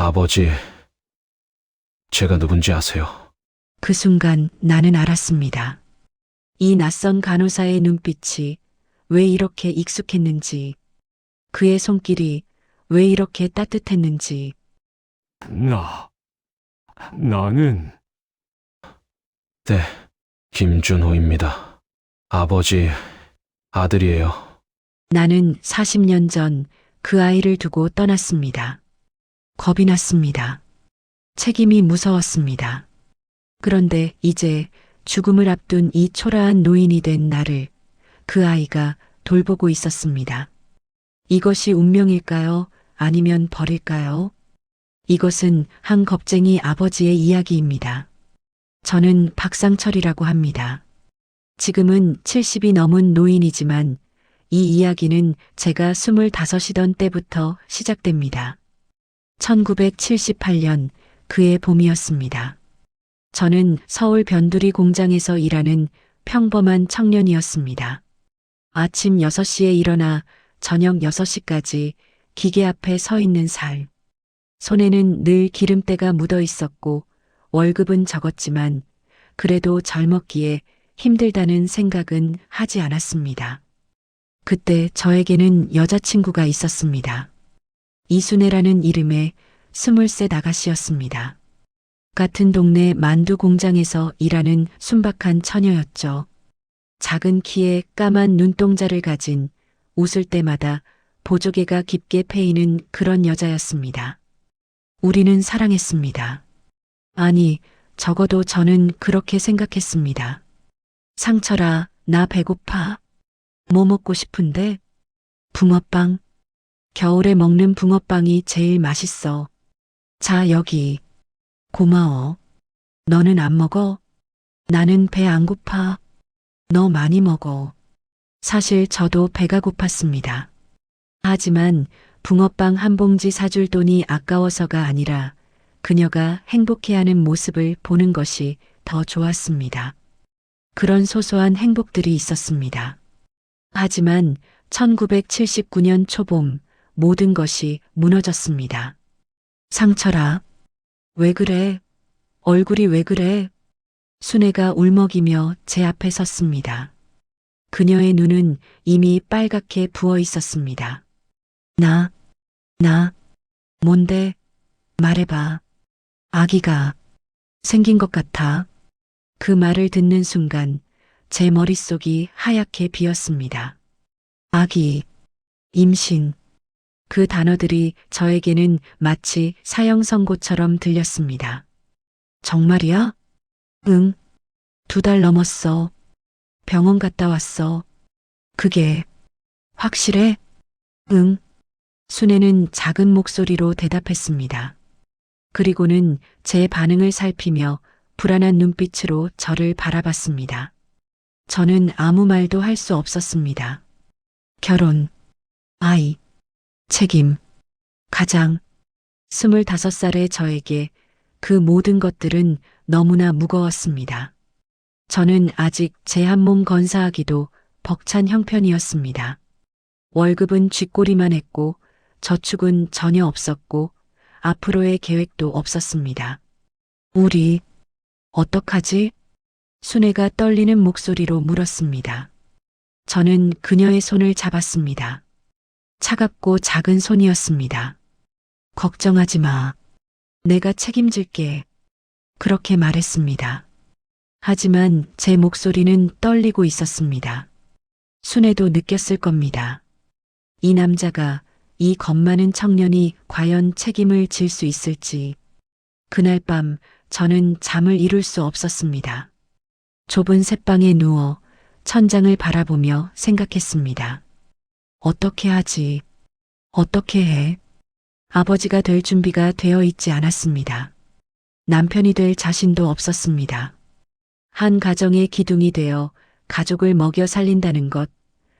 아버지, 제가 누군지 아세요? 그 순간 나는 알았습니다. 이 낯선 간호사의 눈빛이 왜 이렇게 익숙했는지, 그의 손길이 왜 이렇게 따뜻했는지, 나, 나는 네, 김준호입니다. 아버지, 아들이에요. 나는 40년 전 그 아이를 두고 떠났습니다. 겁이 났습니다. 책임이 무서웠습니다. 그런데 이제 죽음을 앞둔 이 초라한 노인이 된 나를 그 아이가 돌보고 있었습니다. 이것이 운명일까요? 아니면 벌일까요? 이것은 한 겁쟁이 아버지의 이야기입니다. 저는 박상철이라고 합니다. 지금은 70이 넘은 노인이지만 이 이야기는 제가 25이던 때부터 시작됩니다. 1978년 그해 봄이었습니다. 저는 서울 변두리 공장에서 일하는 평범한 청년이었습니다. 아침 6시에 일어나 저녁 6시까지 기계 앞에 서 있는 삶. 손에는 늘 기름때가 묻어 있었고 월급은 적었지만 그래도 젊었기에 힘들다는 생각은 하지 않았습니다. 그때 저에게는 여자친구가 있었습니다. 이순애라는 이름의 20세 아가씨였습니다. 같은 동네 만두 공장에서 일하는 순박한 처녀였죠. 작은 키에 까만 눈동자를 가진 웃을 때마다 보조개가 깊게 패이는 그런 여자였습니다. 우리는 사랑했습니다. 아니, 적어도 저는 그렇게 생각했습니다. 상철아, 나 배고파. 뭐 먹고 싶은데? 붕어빵. 겨울에 먹는 붕어빵이 제일 맛있어. 자, 여기. 고마워. 너는 안 먹어? 나는 배 안 고파. 너 많이 먹어. 사실 저도 배가 고팠습니다. 하지만 붕어빵 한 봉지 사줄 돈이 아까워서가 아니라 그녀가 행복해하는 모습을 보는 것이 더 좋았습니다. 그런 소소한 행복들이 있었습니다. 하지만 1979년 초봄 모든 것이 무너졌습니다. 상철아, 왜 그래? 얼굴이 왜 그래? 순애가 울먹이며 제 앞에 섰습니다. 그녀의 눈은 이미 빨갛게 부어 있었습니다. 나, 뭔데? 말해봐. 아기가 생긴 것 같아. 그 말을 듣는 순간 제 머릿속이 하얗게 비었습니다. 아기, 임신. 그 단어들이 저에게는 마치 사형 선고처럼 들렸습니다. 정말이야? 응. 2달 넘었어. 병원 갔다 왔어. 그게 확실해? 응. 순애는 작은 목소리로 대답했습니다. 그리고는 제 반응을 살피며 불안한 눈빛으로 저를 바라봤습니다. 저는 아무 말도 할 수 없었습니다. 결혼, 아이, 책임, 가장, 25살의 저에게 그 모든 것들은 너무나 무거웠습니다. 저는 아직 제 한 몸 건사하기도 벅찬 형편이었습니다. 월급은 쥐꼬리만 했고 저축은 전혀 없었고 앞으로의 계획도 없었습니다. 우리 어떡하지? 순애가 떨리는 목소리로 물었습니다. 저는 그녀의 손을 잡았습니다. 차갑고 작은 손이었습니다. 걱정하지 마. 내가 책임질게. 그렇게 말했습니다. 하지만 제 목소리는 떨리고 있었습니다. 순애도 느꼈을 겁니다. 이 남자가, 이 겁 많은 청년이 과연 책임을 질 수 있을지. 그날 밤 저는 잠을 이룰 수 없었습니다. 좁은 새방에 누워 천장을 바라보며 생각했습니다. 어떻게 하지? 어떻게 해? 아버지가 될 준비가 되어 있지 않았습니다. 남편이 될 자신도 없었습니다. 한 가정의 기둥이 되어 가족을 먹여 살린다는 것,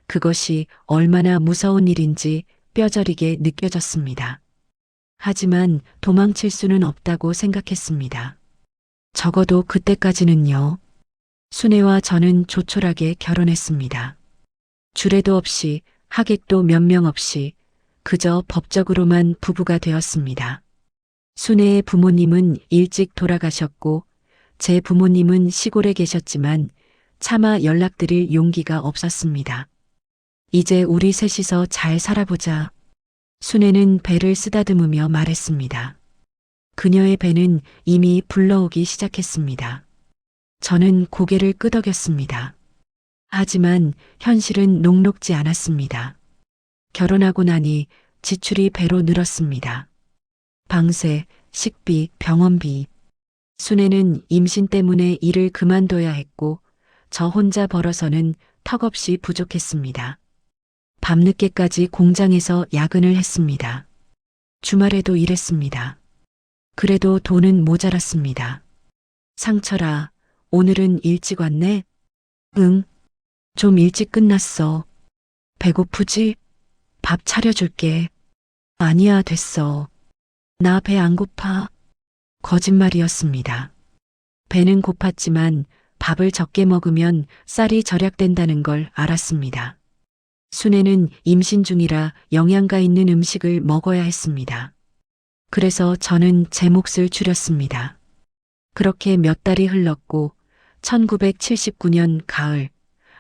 그것이 얼마나 무서운 일인지 뼈저리게 느껴졌습니다. 하지만 도망칠 수는 없다고 생각했습니다. 적어도 그때까지는요. 순애와 저는 조촐하게 결혼했습니다. 주례도 없이 하객도 몇 명 없이 그저 법적으로만 부부가 되었습니다. 순애의 부모님은 일찍 돌아가셨고 제 부모님은 시골에 계셨지만 차마 연락드릴 용기가 없었습니다. 이제 우리 셋이서 잘 살아보자. 순애는 배를 쓰다듬으며 말했습니다. 그녀의 배는 이미 불러오기 시작했습니다. 저는 고개를 끄덕였습니다. 하지만 현실은 녹록지 않았습니다. 결혼하고 나니 지출이 배로 늘었습니다. 방세, 식비, 병원비. 순애는 임신 때문에 일을 그만둬야 했고 저 혼자 벌어서는 턱없이 부족했습니다. 밤늦게까지 공장에서 야근을 했습니다. 주말에도 일했습니다. 그래도 돈은 모자랐습니다. 상철아, 오늘은 일찍 왔네? 응, 좀 일찍 끝났어. 배고프지? 밥 차려줄게. 아니야, 됐어. 나 배 안 고파. 거짓말이었습니다. 배는 고팠지만 밥을 적게 먹으면 쌀이 절약된다는 걸 알았습니다. 순애는 임신 중이라 영양가 있는 음식을 먹어야 했습니다. 그래서 저는 제 몫을 줄였습니다. 그렇게 몇 달이 흘렀고 1979년 가을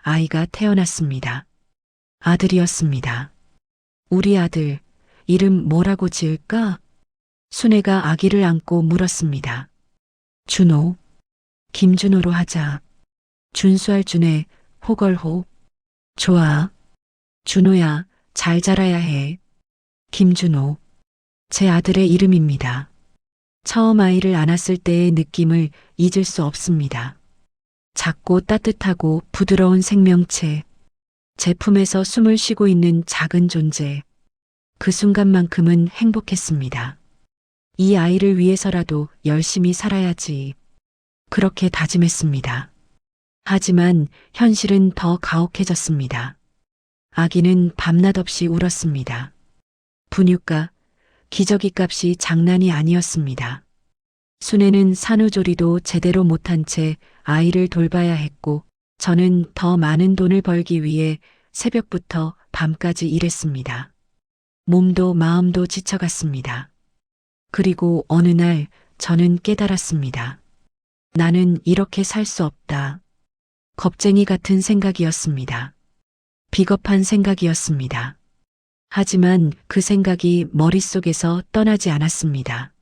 아이가 태어났습니다. 아들이었습니다. 우리 아들 이름 뭐라고 지을까? 순애가 아기를 안고 물었습니다. 준호, 김준호로 하자. 준수할 준애, 호걸호. 좋아. 준호야, 잘 자라야 해. 김준호. 제 아들의 이름입니다. 처음 아이를 안았을 때의 느낌을 잊을 수 없습니다. 작고 따뜻하고 부드러운 생명체. 제 품에서 숨을 쉬고 있는 작은 존재. 그 순간만큼은 행복했습니다. 이 아이를 위해서라도 열심히 살아야지. 그렇게 다짐했습니다. 하지만 현실은 더 가혹해졌습니다. 아기는 밤낮 없이 울었습니다. 분유가, 기저귀 값이 장난이 아니었습니다. 순애는 산후조리도 제대로 못한 채 아이를 돌봐야 했고 저는 더 많은 돈을 벌기 위해 새벽부터 밤까지 일했습니다. 몸도 마음도 지쳐갔습니다. 그리고 어느 날 저는 깨달았습니다. 나는 이렇게 살 수 없다. 겁쟁이 같은 생각이었습니다. 비겁한 생각이었습니다. 하지만 그 생각이 머릿속에서 떠나지 않았습니다.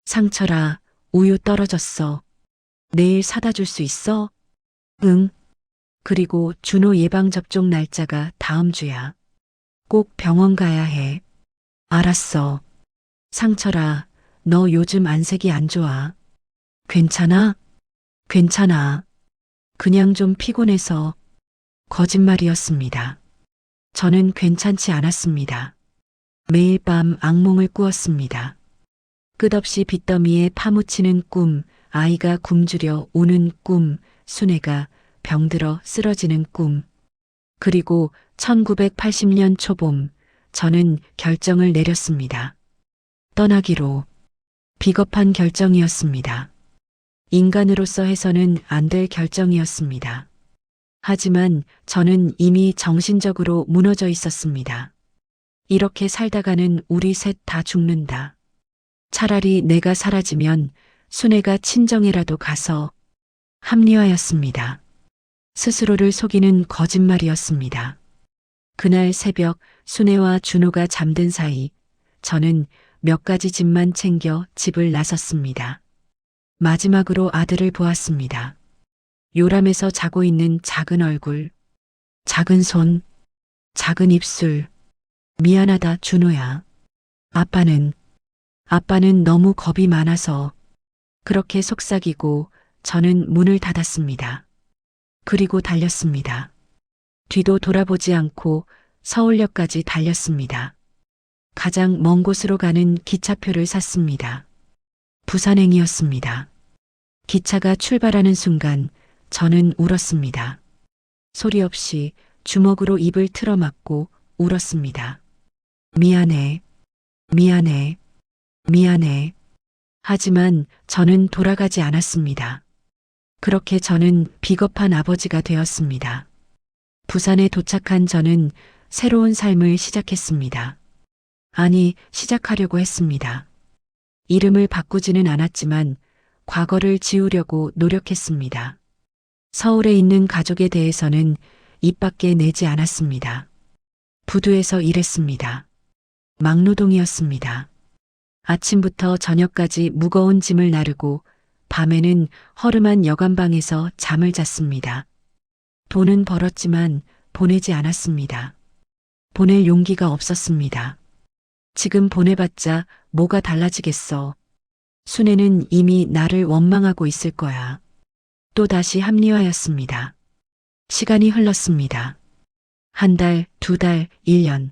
상철아, 우유 떨어졌어. 내일 사다 줄 수 있어? 응. 그리고 준호 예방접종 날짜가 다음 주야. 꼭 병원 가야 해. 알았어. 상철아, 너 요즘 안색이 안 좋아. 괜찮아? 괜찮아. 그냥 좀 피곤해서. 거짓말이었습니다. 저는 괜찮지 않았습니다. 매일 밤 악몽을 꾸었습니다. 끝없이 빚더미에 파묻히는 꿈, 아이가 굶주려 우는 꿈, 순애가 병들어 쓰러지는 꿈. 그리고 1980년 초봄, 저는 결정을 내렸습니다. 떠나기로. 비겁한 결정이었습니다. 인간으로서 해서는 안 될 결정이었습니다. 하지만 저는 이미 정신적으로 무너져 있었습니다. 이렇게 살다가는 우리 셋 다 죽는다. 차라리 내가 사라지면 순애가 친정에라도 가서 합리화였습니다. 스스로를 속이는 거짓말이었습니다. 그날 새벽 순애와 준호가 잠든 사이 저는 몇 가지 짐만 챙겨 집을 나섰습니다. 마지막으로 아들을 보았습니다. 요람에서 자고 있는 작은 얼굴, 작은 손, 작은 입술. 미안하다, 준호야. 아빠는 너무 겁이 많아서. 그렇게 속삭이고 저는 문을 닫았습니다. 그리고 달렸습니다. 뒤도 돌아보지 않고 서울역까지 달렸습니다. 가장 먼 곳으로 가는 기차표를 샀습니다. 부산행이었습니다. 기차가 출발하는 순간 저는 울었습니다. 소리 없이 주먹으로 입을 틀어막고 울었습니다. 미안해, 미안해, 미안해. 하지만 저는 돌아가지 않았습니다. 그렇게 저는 비겁한 아버지가 되었습니다. 부산에 도착한 저는 새로운 삶을 시작했습니다. 아니, 시작하려고 했습니다. 이름을 바꾸지는 않았지만 과거를 지우려고 노력했습니다. 서울에 있는 가족에 대해서는 입 밖에 내지 않았습니다. 부두에서 일했습니다. 막노동이었습니다. 아침부터 저녁까지 무거운 짐을 나르고 밤에는 허름한 여관방에서 잠을 잤습니다. 돈은 벌었지만 보내지 않았습니다. 보낼 용기가 없었습니다. 지금 보내봤자 뭐가 달라지겠어. 순애는 이미 나를 원망하고 있을 거야. 또 다시 합리화였습니다. 시간이 흘렀습니다. 한 달, 두 달, 1년.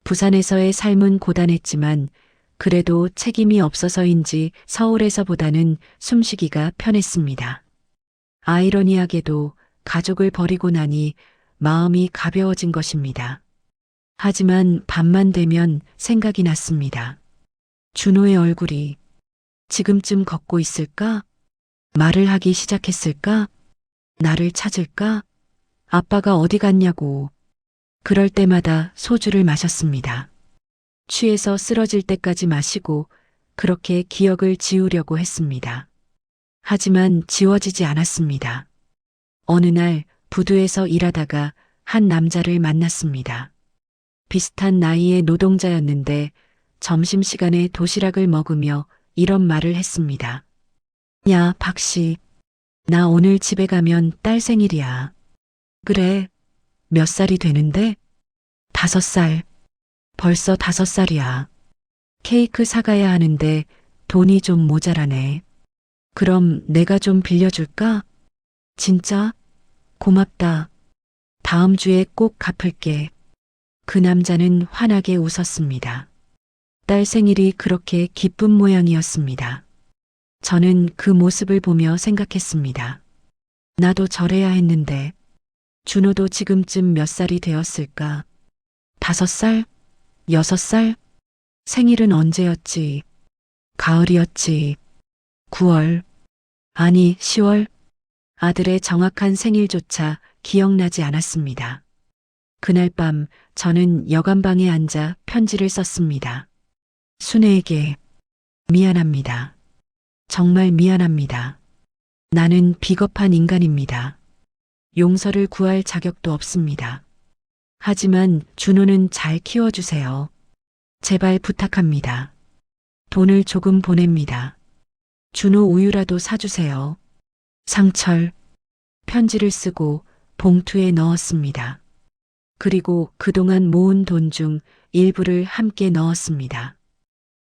부산에서의 삶은 고단했지만 그래도 책임이 없어서인지 서울에서보다는 숨쉬기가 편했습니다. 아이러니하게도 가족을 버리고 나니 마음이 가벼워진 것입니다. 하지만 밤만 되면 생각이 났습니다. 준호의 얼굴이 지금쯤 걷고 있을까? 말을 하기 시작했을까? 나를 찾을까? 아빠가 어디 갔냐고. 그럴 때마다 소주를 마셨습니다. 취해서 쓰러질 때까지 마시고 그렇게 기억을 지우려고 했습니다. 하지만 지워지지 않았습니다. 어느 날 부두에서 일하다가 한 남자를 만났습니다. 비슷한 나이의 노동자였는데 점심시간에 도시락을 먹으며 이런 말을 했습니다. 야, 박씨. 나 오늘 집에 가면 딸 생일이야. 그래. 몇 살이 되는데? 5살. 벌써 5살이야. 케이크 사가야 하는데 돈이 좀 모자라네. 그럼 내가 좀 빌려줄까? 진짜? 고맙다. 다음 주에 꼭 갚을게. 그 남자는 환하게 웃었습니다. 딸 생일이 그렇게 기쁜 모양이었습니다. 저는 그 모습을 보며 생각했습니다. 나도 저래야 했는데, 준호도 지금쯤 몇 살이 되었을까? 5살? 6살? 생일은 언제였지? 가을이었지. 9월. 아니, 10월? 아들의 정확한 생일조차 기억나지 않았습니다. 그날 밤 저는 여관방에 앉아 편지를 썼습니다. 순애에게 미안합니다. 정말 미안합니다. 나는 비겁한 인간입니다. 용서를 구할 자격도 없습니다. 하지만 준호는 잘 키워주세요. 제발 부탁합니다. 돈을 조금 보냅니다. 준호 우유라도 사주세요. 상철. 편지를 쓰고 봉투에 넣었습니다. 그리고 그동안 모은 돈 중 일부를 함께 넣었습니다.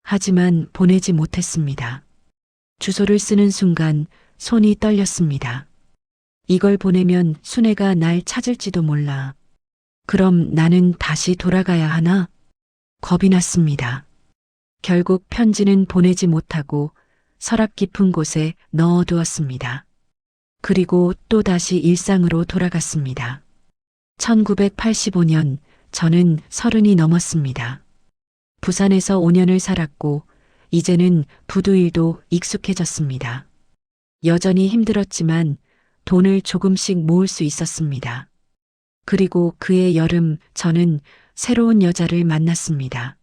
하지만 보내지 못했습니다. 주소를 쓰는 순간 손이 떨렸습니다. 이걸 보내면 순애가 날 찾을지도 몰라. 그럼 나는 다시 돌아가야 하나? 겁이 났습니다. 결국 편지는 보내지 못하고 서랍 깊은 곳에 넣어두었습니다. 그리고 또 다시 일상으로 돌아갔습니다. 1985년 저는 30이 넘었습니다. 부산에서 5년을 살았고 이제는 부두 일도 익숙해졌습니다. 여전히 힘들었지만 돈을 조금씩 모을 수 있었습니다. 그리고 그해 여름 저는 새로운 여자를 만났습니다.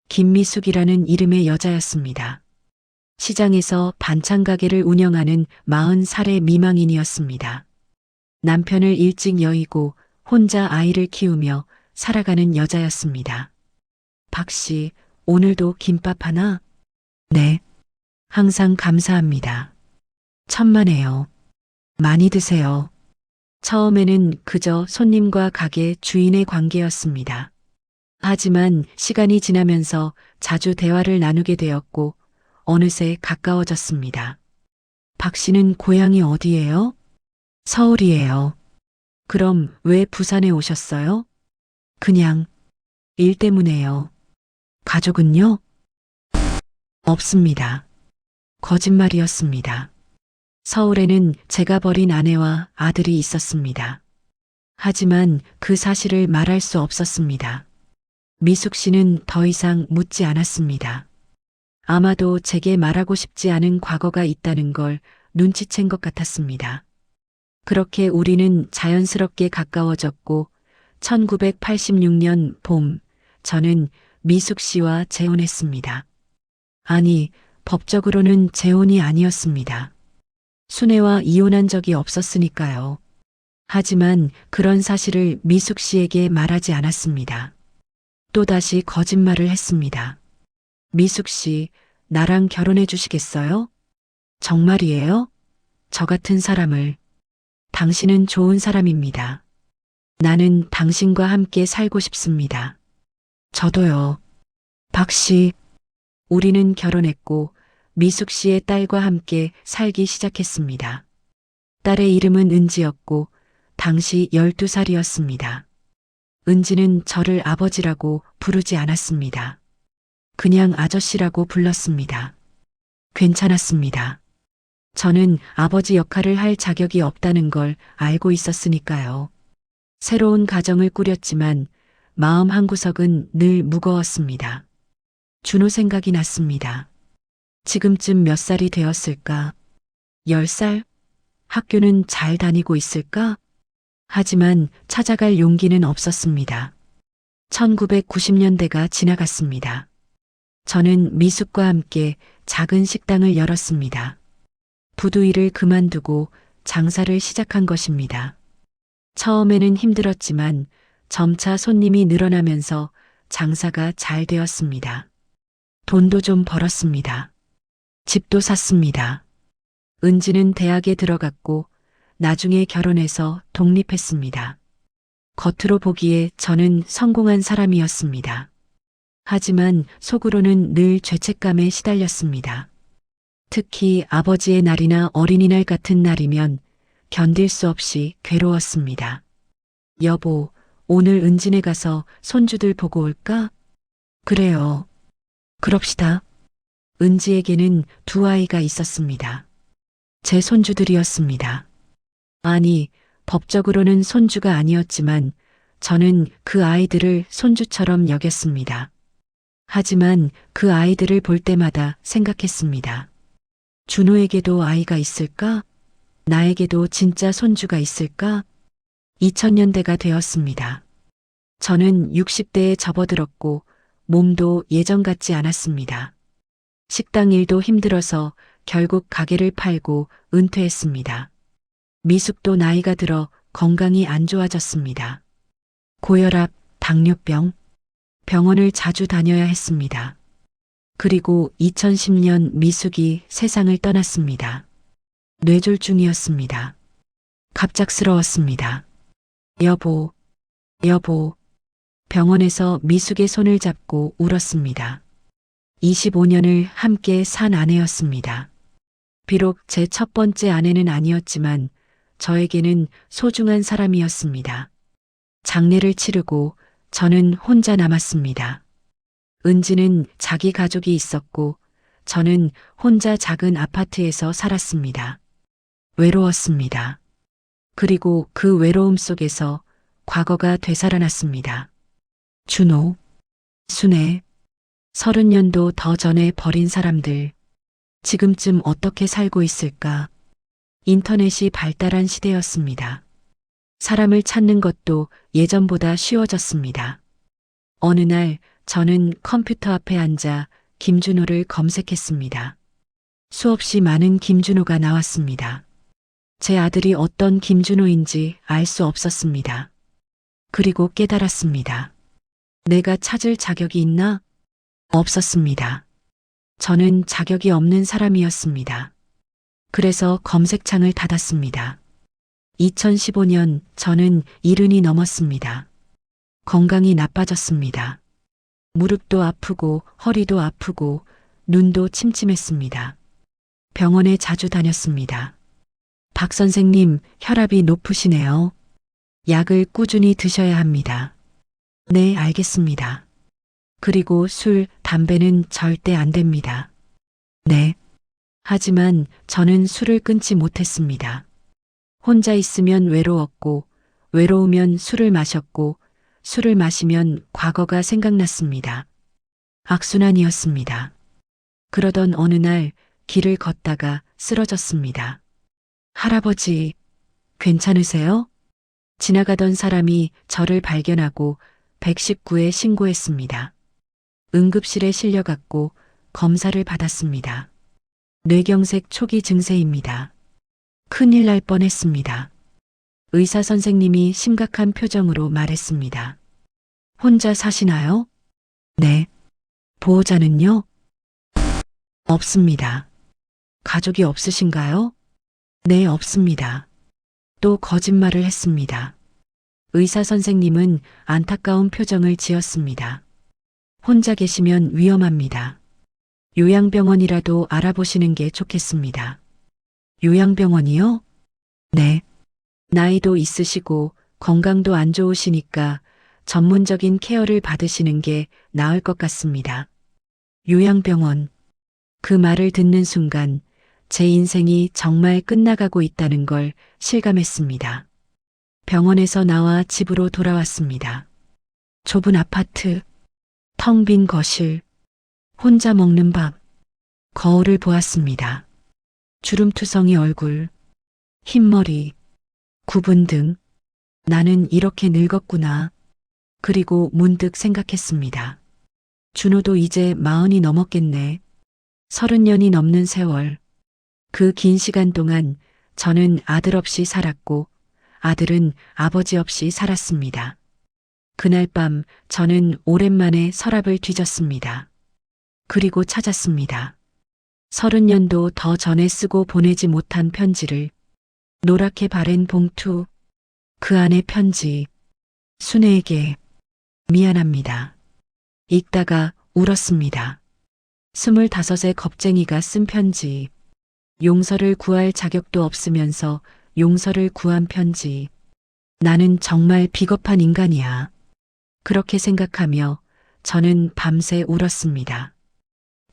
김미숙이라는 이름의 여자였습니다. 시장에서 반찬 가게를 운영하는 40살의 미망인이었습니다. 남편을 일찍 여의고 혼자 아이를 키우며 살아가는 여자였습니다. 박씨, 오늘도 김밥 하나? 네. 항상 감사합니다. 천만에요. 많이 드세요. 처음에는 그저 손님과 가게 주인의 관계였습니다. 하지만 시간이 지나면서 자주 대화를 나누게 되었고 어느새 가까워졌습니다. 박 씨는 고향이 어디예요? 서울이에요. 그럼 왜 부산에 오셨어요? 그냥 일 때문에요. 가족은요? 없습니다. 거짓말이었습니다. 서울에는 제가 버린 아내와 아들이 있었습니다. 하지만 그 사실을 말할 수 없었습니다. 미숙 씨는 더 이상 묻지 않았습니다. 아마도 제게 말하고 싶지 않은 과거가 있다는 걸 눈치챈 것 같았습니다. 그렇게 우리는 자연스럽게 가까워졌고 1986년 봄 저는 미숙 씨와 재혼했습니다. 아니, 법적으로는 재혼이 아니었습니다. 순애와 이혼한 적이 없었으니까요. 하지만 그런 사실을 미숙 씨에게 말하지 않았습니다. 또다시 거짓말을 했습니다. 미숙 씨, 나랑 결혼해 주시겠어요? 정말이에요? 저 같은 사람을. 당신은 좋은 사람입니다. 나는 당신과 함께 살고 싶습니다. 저도요. 박 씨, 우리는 결혼했고 미숙 씨의 딸과 함께 살기 시작했습니다. 딸의 이름은 은지였고 당시 12살이었습니다. 은지는 저를 아버지라고 부르지 않았습니다. 그냥 아저씨라고 불렀습니다. 괜찮았습니다. 저는 아버지 역할을 할 자격이 없다는 걸 알고 있었으니까요. 새로운 가정을 꾸렸지만 마음 한구석은 늘 무거웠습니다. 준호 생각이 났습니다. 지금쯤 몇 살이 되었을까? 10살? 학교는 잘 다니고 있을까? 하지만 찾아갈 용기는 없었습니다. 1990년대가 지나갔습니다. 저는 미숙과 함께 작은 식당을 열었습니다. 부두 일을 그만두고 장사를 시작한 것입니다. 처음에는 힘들었지만 점차 손님이 늘어나면서 장사가 잘 되었습니다. 돈도 좀 벌었습니다. 집도 샀습니다. 은지는 대학에 들어갔고 나중에 결혼해서 독립했습니다. 겉으로 보기에 저는 성공한 사람이었습니다. 하지만 속으로는 늘 죄책감에 시달렸습니다. 특히 아버지의 날이나 어린이날 같은 날이면 견딜 수 없이 괴로웠습니다. 여보, 오늘 은진에 가서 손주들 보고 올까? 그래요. 그럽시다. 은지에게는 두 아이가 있었습니다. 제 손주들이었습니다. 아니, 법적으로는 손주가 아니었지만 저는 그 아이들을 손주처럼 여겼습니다. 하지만 그 아이들을 볼 때마다 생각했습니다. 준호에게도 아이가 있을까? 나에게도 진짜 손주가 있을까? 2000년대가 되었습니다. 저는 60대에 접어들었고 몸도 예전 같지 않았습니다. 식당 일도 힘들어서 결국 가게를 팔고 은퇴했습니다. 미숙도 나이가 들어 건강이 안 좋아졌습니다. 고혈압, 당뇨병, 병원을 자주 다녀야 했습니다. 그리고 2010년 미숙이 세상을 떠났습니다. 뇌졸중이었습니다. 갑작스러웠습니다. 여보, 여보. 병원에서 미숙의 손을 잡고 울었습니다. 25년을 함께 산 아내였습니다. 비록 제 첫 번째 아내는 아니었지만 저에게는 소중한 사람이었습니다. 장례를 치르고 저는 혼자 남았습니다. 은지는 자기 가족이 있었고 저는 혼자 작은 아파트에서 살았습니다. 외로웠습니다. 그리고 그 외로움 속에서 과거가 되살아났습니다. 준호, 순애, 30년도 더 전에 버린 사람들, 지금쯤 어떻게 살고 있을까? 인터넷이 발달한 시대였습니다. 사람을 찾는 것도 예전보다 쉬워졌습니다. 어느 날 저는 컴퓨터 앞에 앉아 김준호를 검색했습니다. 수없이 많은 김준호가 나왔습니다. 제 아들이 어떤 김준호인지 알 수 없었습니다. 그리고 깨달았습니다. 내가 찾을 자격이 있나? 없었습니다. 저는 자격이 없는 사람이었습니다. 그래서 검색창을 닫았습니다. 2015년 저는 70이 넘었습니다. 건강이 나빠졌습니다. 무릎도 아프고 허리도 아프고 눈도 침침했습니다. 병원에 자주 다녔습니다. 박 선생님, 혈압이 높으시네요. 약을 꾸준히 드셔야 합니다. 네, 알겠습니다. 그리고 술, 담배는 절대 안 됩니다. 네. 하지만 저는 술을 끊지 못했습니다. 혼자 있으면 외로웠고, 외로우면 술을 마셨고, 술을 마시면 과거가 생각났습니다. 악순환이었습니다. 그러던 어느 날 길을 걷다가 쓰러졌습니다. 할아버지, 괜찮으세요? 지나가던 사람이 저를 발견하고 119에 신고했습니다. 응급실에 실려갔고 검사를 받았습니다. 뇌경색 초기 증세입니다. 큰일 날 뻔했습니다. 의사 선생님이 심각한 표정으로 말했습니다. 혼자 사시나요? 네. 보호자는요? 없습니다. 가족이 없으신가요? 네, 없습니다. 또 거짓말을 했습니다. 의사 선생님은 안타까운 표정을 지었습니다. 혼자 계시면 위험합니다. 요양병원이라도 알아보시는 게 좋겠습니다. 요양병원이요? 네. 나이도 있으시고 건강도 안 좋으시니까 전문적인 케어를 받으시는 게 나을 것 같습니다. 요양병원. 그 말을 듣는 순간 제 인생이 정말 끝나가고 있다는 걸 실감했습니다. 병원에서 나와 집으로 돌아왔습니다. 좁은 아파트, 텅 빈 거실, 혼자 먹는 밥, 거울을 보았습니다. 주름투성이 얼굴, 흰머리, 구분 등 나는 이렇게 늙었구나. 그리고 문득 생각했습니다. 준호도 이제 40이 넘었겠네. 30년이 넘는 세월. 그 긴 시간 동안 저는 아들 없이 살았고 아들은 아버지 없이 살았습니다. 그날 밤 저는 오랜만에 서랍을 뒤졌습니다. 그리고 찾았습니다. 30년도 더 전에 쓰고 보내지 못한 편지를. 노랗게 바랜 봉투. 그 안에 편지. 순애에게 미안합니다. 읽다가 울었습니다. 25의 겁쟁이가 쓴 편지. 용서를 구할 자격도 없으면서 용서를 구한 편지. 나는 정말 비겁한 인간이야. 그렇게 생각하며 저는 밤새 울었습니다.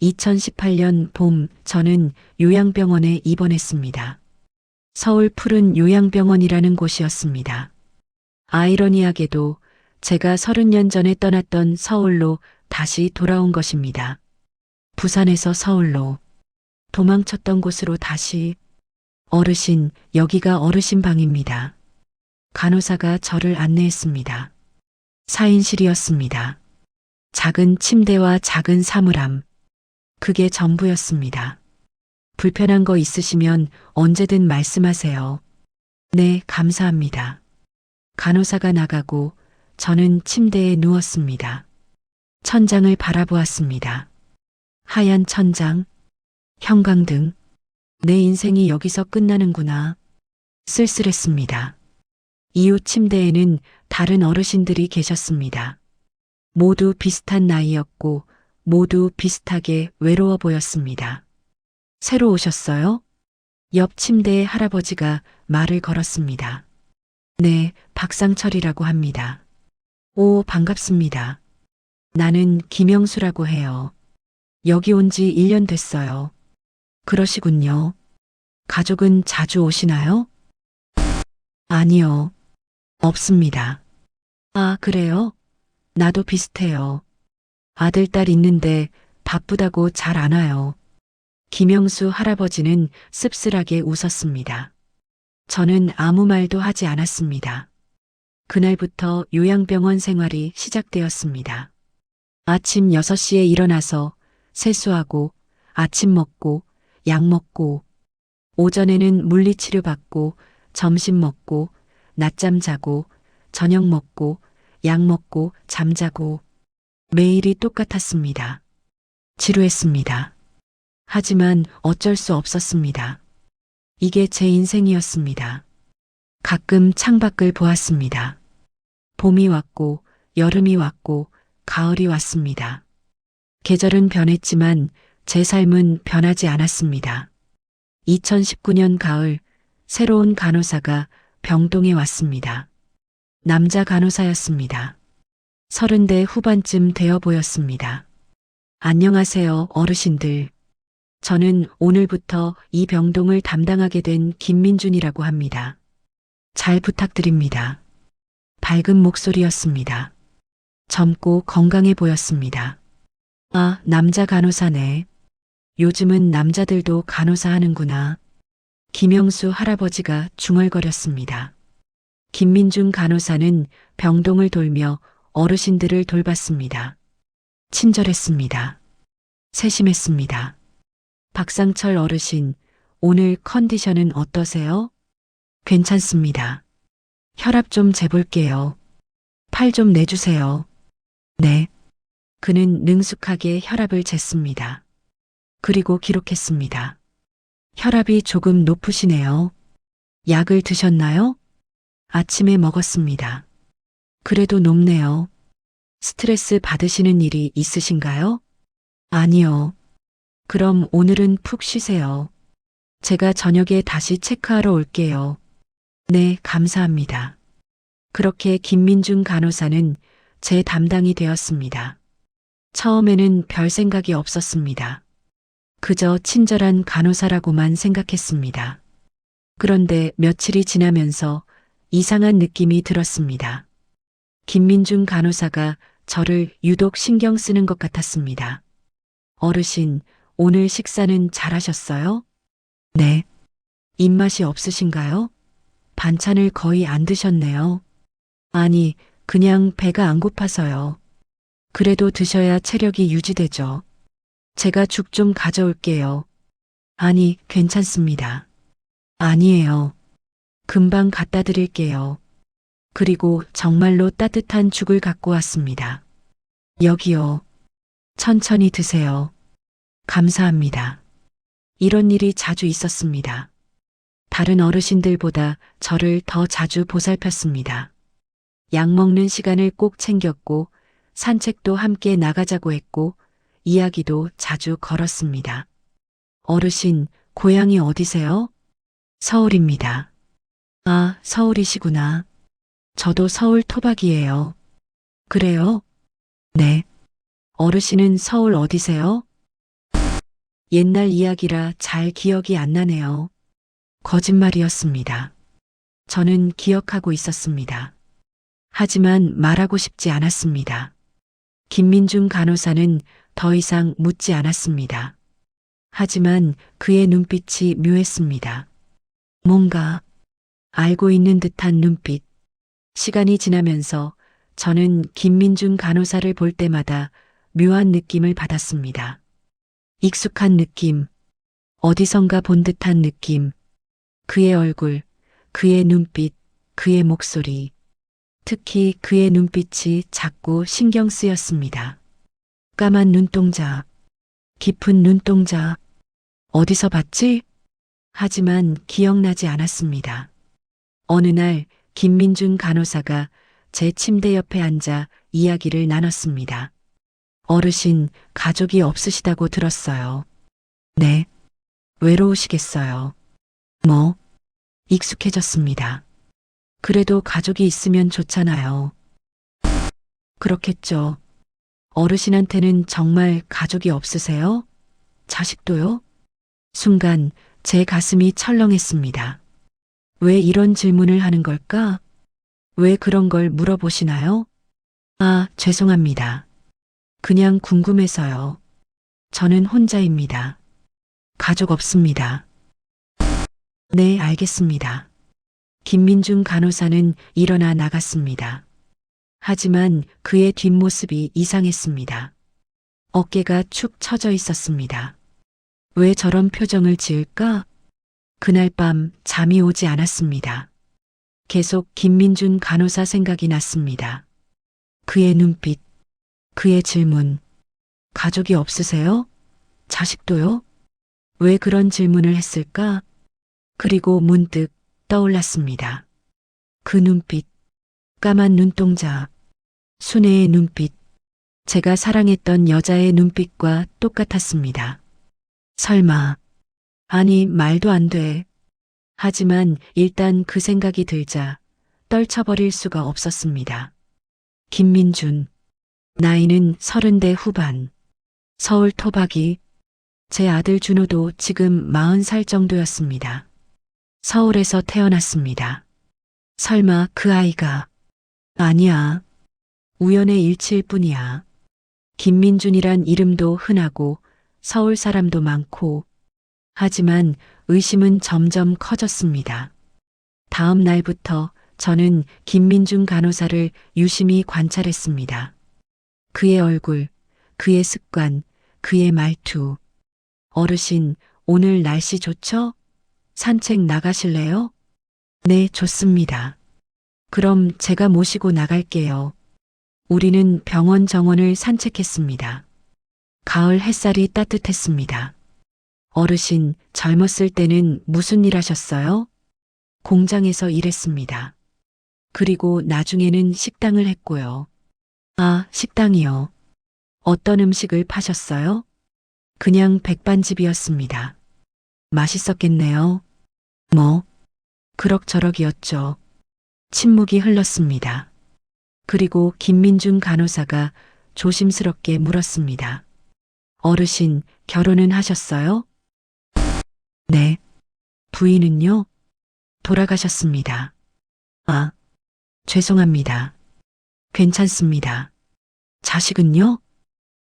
2018년 봄 저는 요양병원에 입원했습니다. 서울 푸른 요양병원이라는 곳이었습니다. 아이러니하게도 제가 30년 전에 떠났던 서울로 다시 돌아온 것입니다. 부산에서 서울로 도망쳤던 곳으로 다시. 어르신, 여기가 어르신 방입니다. 간호사가 저를 안내했습니다. 4인실이었습니다. 작은 침대와 작은 사물함. 그게 전부였습니다. 불편한 거 있으시면 언제든 말씀하세요. 네, 감사합니다. 간호사가 나가고 저는 침대에 누웠습니다. 천장을 바라보았습니다. 하얀 천장, 형광등. 내 인생이 여기서 끝나는구나. 쓸쓸했습니다. 이웃 침대에는 다른 어르신들이 계셨습니다. 모두 비슷한 나이였고 모두 비슷하게 외로워 보였습니다. 새로 오셨어요? 옆 침대의 할아버지가 말을 걸었습니다. 네, 박상철이라고 합니다. 오, 반갑습니다. 나는 김영수라고 해요. 여기 온 지 1년 됐어요. 그러시군요. 가족은 자주 오시나요? 아니요. 없습니다. 아, 그래요? 나도 비슷해요. 아들, 딸 있는데 바쁘다고 잘 안 와요. 김영수 할아버지는 씁쓸하게 웃었습니다. 저는 아무 말도 하지 않았습니다. 그날부터 요양병원 생활이 시작되었습니다. 아침 6시에 일어나서 세수하고 아침 먹고 약 먹고 오전에는 물리치료 받고 점심 먹고 낮잠 자고 저녁 먹고 약 먹고 잠자고 매일이 똑같았습니다. 지루했습니다. 하지만 어쩔 수 없었습니다. 이게 제 인생이었습니다. 가끔 창밖을 보았습니다. 봄이 왔고 여름이 왔고 가을이 왔습니다. 계절은 변했지만 제 삶은 변하지 않았습니다. 2019년 가을 새로운 간호사가 병동에 왔습니다. 남자 간호사였습니다. 30대 후반쯤 되어 보였습니다. 안녕하세요, 어르신들. 저는 오늘부터 이 병동을 담당하게 된 김민준이라고 합니다. 잘 부탁드립니다. 밝은 목소리였습니다. 젊고 건강해 보였습니다. 아, 남자 간호사네. 요즘은 남자들도 간호사 하는구나. 김영수 할아버지가 중얼거렸습니다. 김민준 간호사는 병동을 돌며 어르신들을 돌봤습니다. 친절했습니다. 세심했습니다. 박상철 어르신, 오늘 컨디션은 어떠세요? 괜찮습니다. 혈압 좀 재볼게요. 팔 좀 내주세요. 네. 그는 능숙하게 혈압을 쟀습니다. 그리고 기록했습니다. 혈압이 조금 높으시네요. 약을 드셨나요? 아침에 먹었습니다. 그래도 높네요. 스트레스 받으시는 일이 있으신가요? 아니요. 그럼 오늘은 푹 쉬세요. 제가 저녁에 다시 체크하러 올게요. 네, 감사합니다. 그렇게 김민중 간호사는 제 담당이 되었습니다. 처음에는 별 생각이 없었습니다. 그저 친절한 간호사라고만 생각했습니다. 그런데 며칠이 지나면서 이상한 느낌이 들었습니다. 김민중 간호사가 저를 유독 신경 쓰는 것 같았습니다. 어르신, 오늘 식사는 잘하셨어요? 네. 입맛이 없으신가요? 반찬을 거의 안 드셨네요. 아니, 그냥 배가 안 고파서요. 그래도 드셔야 체력이 유지되죠. 제가 죽 좀 가져올게요. 아니, 괜찮습니다. 아니에요. 금방 갖다 드릴게요. 그리고 정말로 따뜻한 죽을 갖고 왔습니다. 여기요. 천천히 드세요. 감사합니다. 이런 일이 자주 있었습니다. 다른 어르신들보다 저를 더 자주 보살폈습니다. 약 먹는 시간을 꼭 챙겼고, 산책도 함께 나가자고 했고, 이야기도 자주 걸었습니다. 어르신, 고향이 어디세요? 서울입니다. 아, 서울이시구나. 저도 서울 토박이에요. 그래요? 네. 어르신은 서울 어디세요? 옛날 이야기라 잘 기억이 안 나네요. 거짓말이었습니다. 저는 기억하고 있었습니다. 하지만 말하고 싶지 않았습니다. 김민중 간호사는 더 이상 묻지 않았습니다. 하지만 그의 눈빛이 묘했습니다. 뭔가 알고 있는 듯한 눈빛. 시간이 지나면서 저는 김민중 간호사를 볼 때마다 묘한 느낌을 받았습니다. 익숙한 느낌, 어디선가 본 듯한 느낌, 그의 얼굴, 그의 눈빛, 그의 목소리, 특히 그의 눈빛이 자꾸 신경 쓰였습니다. 까만 눈동자, 깊은 눈동자, 어디서 봤지? 하지만 기억나지 않았습니다. 어느 날 김민중 간호사가 제 침대 옆에 앉아 이야기를 나눴습니다. 어르신, 가족이 없으시다고 들었어요. 네. 외로우시겠어요. 뭐? 익숙해졌습니다. 그래도 가족이 있으면 좋잖아요. 그렇겠죠. 어르신한테는 정말 가족이 없으세요? 자식도요? 순간 제 가슴이 철렁했습니다. 왜 이런 질문을 하는 걸까? 왜 그런 걸 물어보시나요? 아, 죄송합니다. 그냥 궁금해서요. 저는 혼자입니다. 가족 없습니다. 네, 알겠습니다. 김민중 간호사는 일어나 나갔습니다. 하지만 그의 뒷모습이 이상했습니다. 어깨가 축 처져 있었습니다. 왜 저런 표정을 지을까? 그날 밤 잠이 오지 않았습니다. 계속 김민준 간호사 생각이 났습니다. 그의 눈빛, 그의 질문. 가족이 없으세요? 자식도요? 왜 그런 질문을 했을까? 그리고 문득 떠올랐습니다. 그 눈빛, 까만 눈동자, 순애의 눈빛, 제가 사랑했던 여자의 눈빛과 똑같았습니다. 설마, 아니 말도 안 돼. 하지만 일단 그 생각이 들자 떨쳐버릴 수가 없었습니다. 김민준, 나이는 30대 후반, 서울 토박이, 제 아들 준호도 지금 40살 정도였습니다. 서울에서 태어났습니다. 설마 그 아이가, 아니야. 우연의 일치일 뿐이야. 김민준이란 이름도 흔하고 서울 사람도 많고, 하지만 의심은 점점 커졌습니다. 다음 날부터 저는 김민준 간호사를 유심히 관찰했습니다. 그의 얼굴, 그의 습관, 그의 말투. 어르신, 오늘 날씨 좋죠? 산책 나가실래요? 네, 좋습니다. 그럼 제가 모시고 나갈게요. 우리는 병원 정원을 산책했습니다. 가을 햇살이 따뜻했습니다. 어르신, 젊었을 때는 무슨 일 하셨어요? 공장에서 일했습니다. 그리고 나중에는 식당을 했고요. 아, 식당이요. 어떤 음식을 파셨어요? 그냥 백반집이었습니다. 맛있었겠네요. 뭐, 그럭저럭이었죠. 침묵이 흘렀습니다. 그리고 김민중 간호사가 조심스럽게 물었습니다. 어르신, 결혼은 하셨어요? 네. 부인은요? 돌아가셨습니다. 아, 죄송합니다. 괜찮습니다. 자식은요?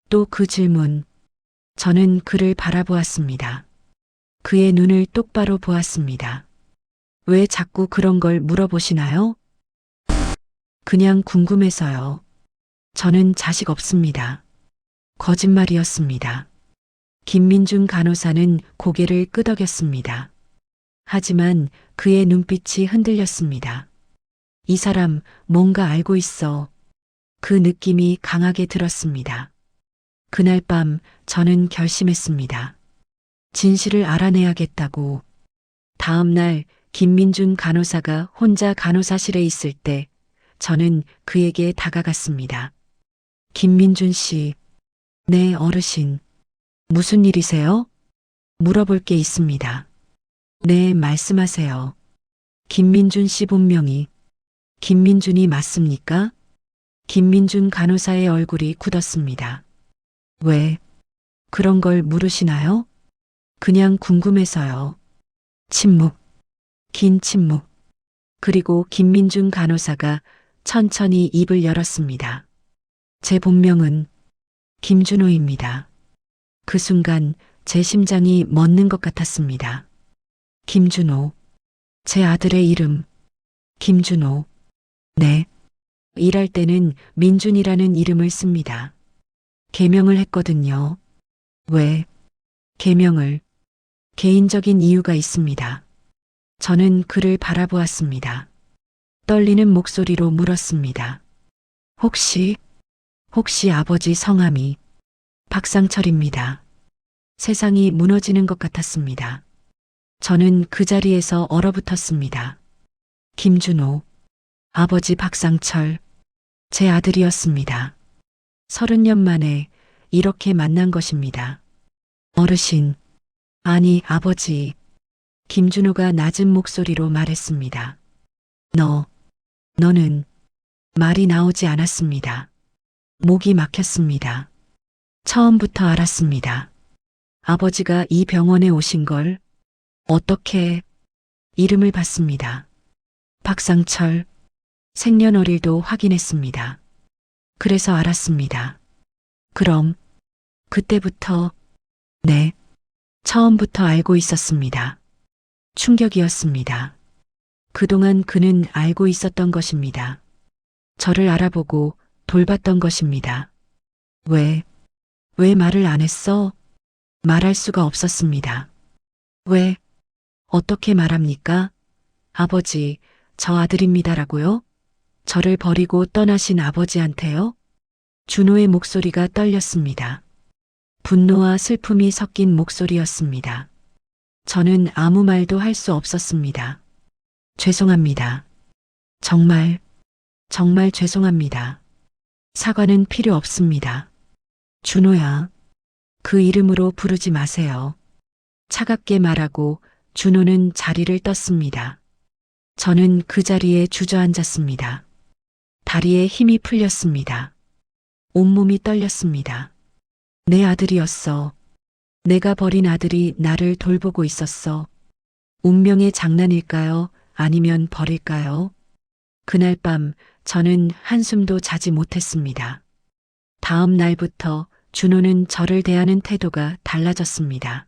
또 그 질문. 저는 그를 바라보았습니다. 그의 눈을 똑바로 보았습니다. 왜 자꾸 그런 걸 물어보시나요? 그냥 궁금해서요. 저는 자식 없습니다. 거짓말이었습니다. 김민중 간호사는 고개를 끄덕였습니다. 하지만 그의 눈빛이 흔들렸습니다. 이 사람 뭔가 알고 있어. 그 느낌이 강하게 들었습니다. 그날 밤 저는 결심했습니다. 진실을 알아내야겠다고. 다음 날 김민준 간호사가 혼자 간호사실에 있을 때 저는 그에게 다가갔습니다. 김민준 씨, 네, 어르신. 무슨 일이세요? 물어볼 게 있습니다. 네, 말씀하세요. 김민준 씨 본명이 김민준이 맞습니까? 김민준 간호사의 얼굴이 굳었습니다. 왜 그런 걸 물으시나요? 그냥 궁금해서요. 침묵, 긴 침묵. 그리고 김민준 간호사가 천천히 입을 열었습니다. 제 본명은 김준호입니다. 그 순간 제 심장이 멎는 것 같았습니다. 김준호. 제 아들의 이름. 김준호. 네. 일할 때는 민준이라는 이름을 씁니다. 개명을 했거든요. 왜? 개명을. 개인적인 이유가 있습니다. 저는 그를 바라보았습니다. 떨리는 목소리로 물었습니다. 혹시 아버지 성함이 박상철입니다. 세상이 무너지는 것 같았습니다. 저는 그 자리에서 얼어붙었습니다. 김준호, 아버지 박상철, 제 아들이었습니다. 30년 만에 이렇게 만난 것입니다. 어르신, 아니 아버지. 김준호가 낮은 목소리로 말했습니다. 너는 말이 나오지 않았습니다. 목이 막혔습니다. 처음부터 알았습니다. 아버지가 이 병원에 오신 걸 어떻게 이름을 봤습니다. 박상철, 생년월일도 확인했습니다. 그래서 알았습니다. 그럼 그때부터 네, 처음부터 알고 있었습니다. 충격이었습니다. 그동안 그는 알고 있었던 것입니다. 저를 알아보고 돌봤던 것입니다. 왜 말을 안 했어? 말할 수가 없었습니다. 왜? 어떻게 말합니까? 아버지, 저 아들입니다라고요? 저를 버리고 떠나신 아버지한테요? 준호의 목소리가 떨렸습니다. 분노와 슬픔이 섞인 목소리였습니다. 저는 아무 말도 할 수 없었습니다. 죄송합니다. 정말 죄송합니다. 사과는 필요 없습니다. 준호야, 그 이름으로 부르지 마세요. 차갑게 말하고 준호는 자리를 떴습니다. 저는 그 자리에 주저앉았습니다. 다리에 힘이 풀렸습니다. 온몸이 떨렸습니다. 내 아들이었어. 내가 버린 아들이 나를 돌보고 있었어. 운명의 장난일까요? 아니면 벌일까요? 그날 밤 저는 한숨도 자지 못했습니다. 다음 날부터 준호는 저를 대하는 태도가 달라졌습니다.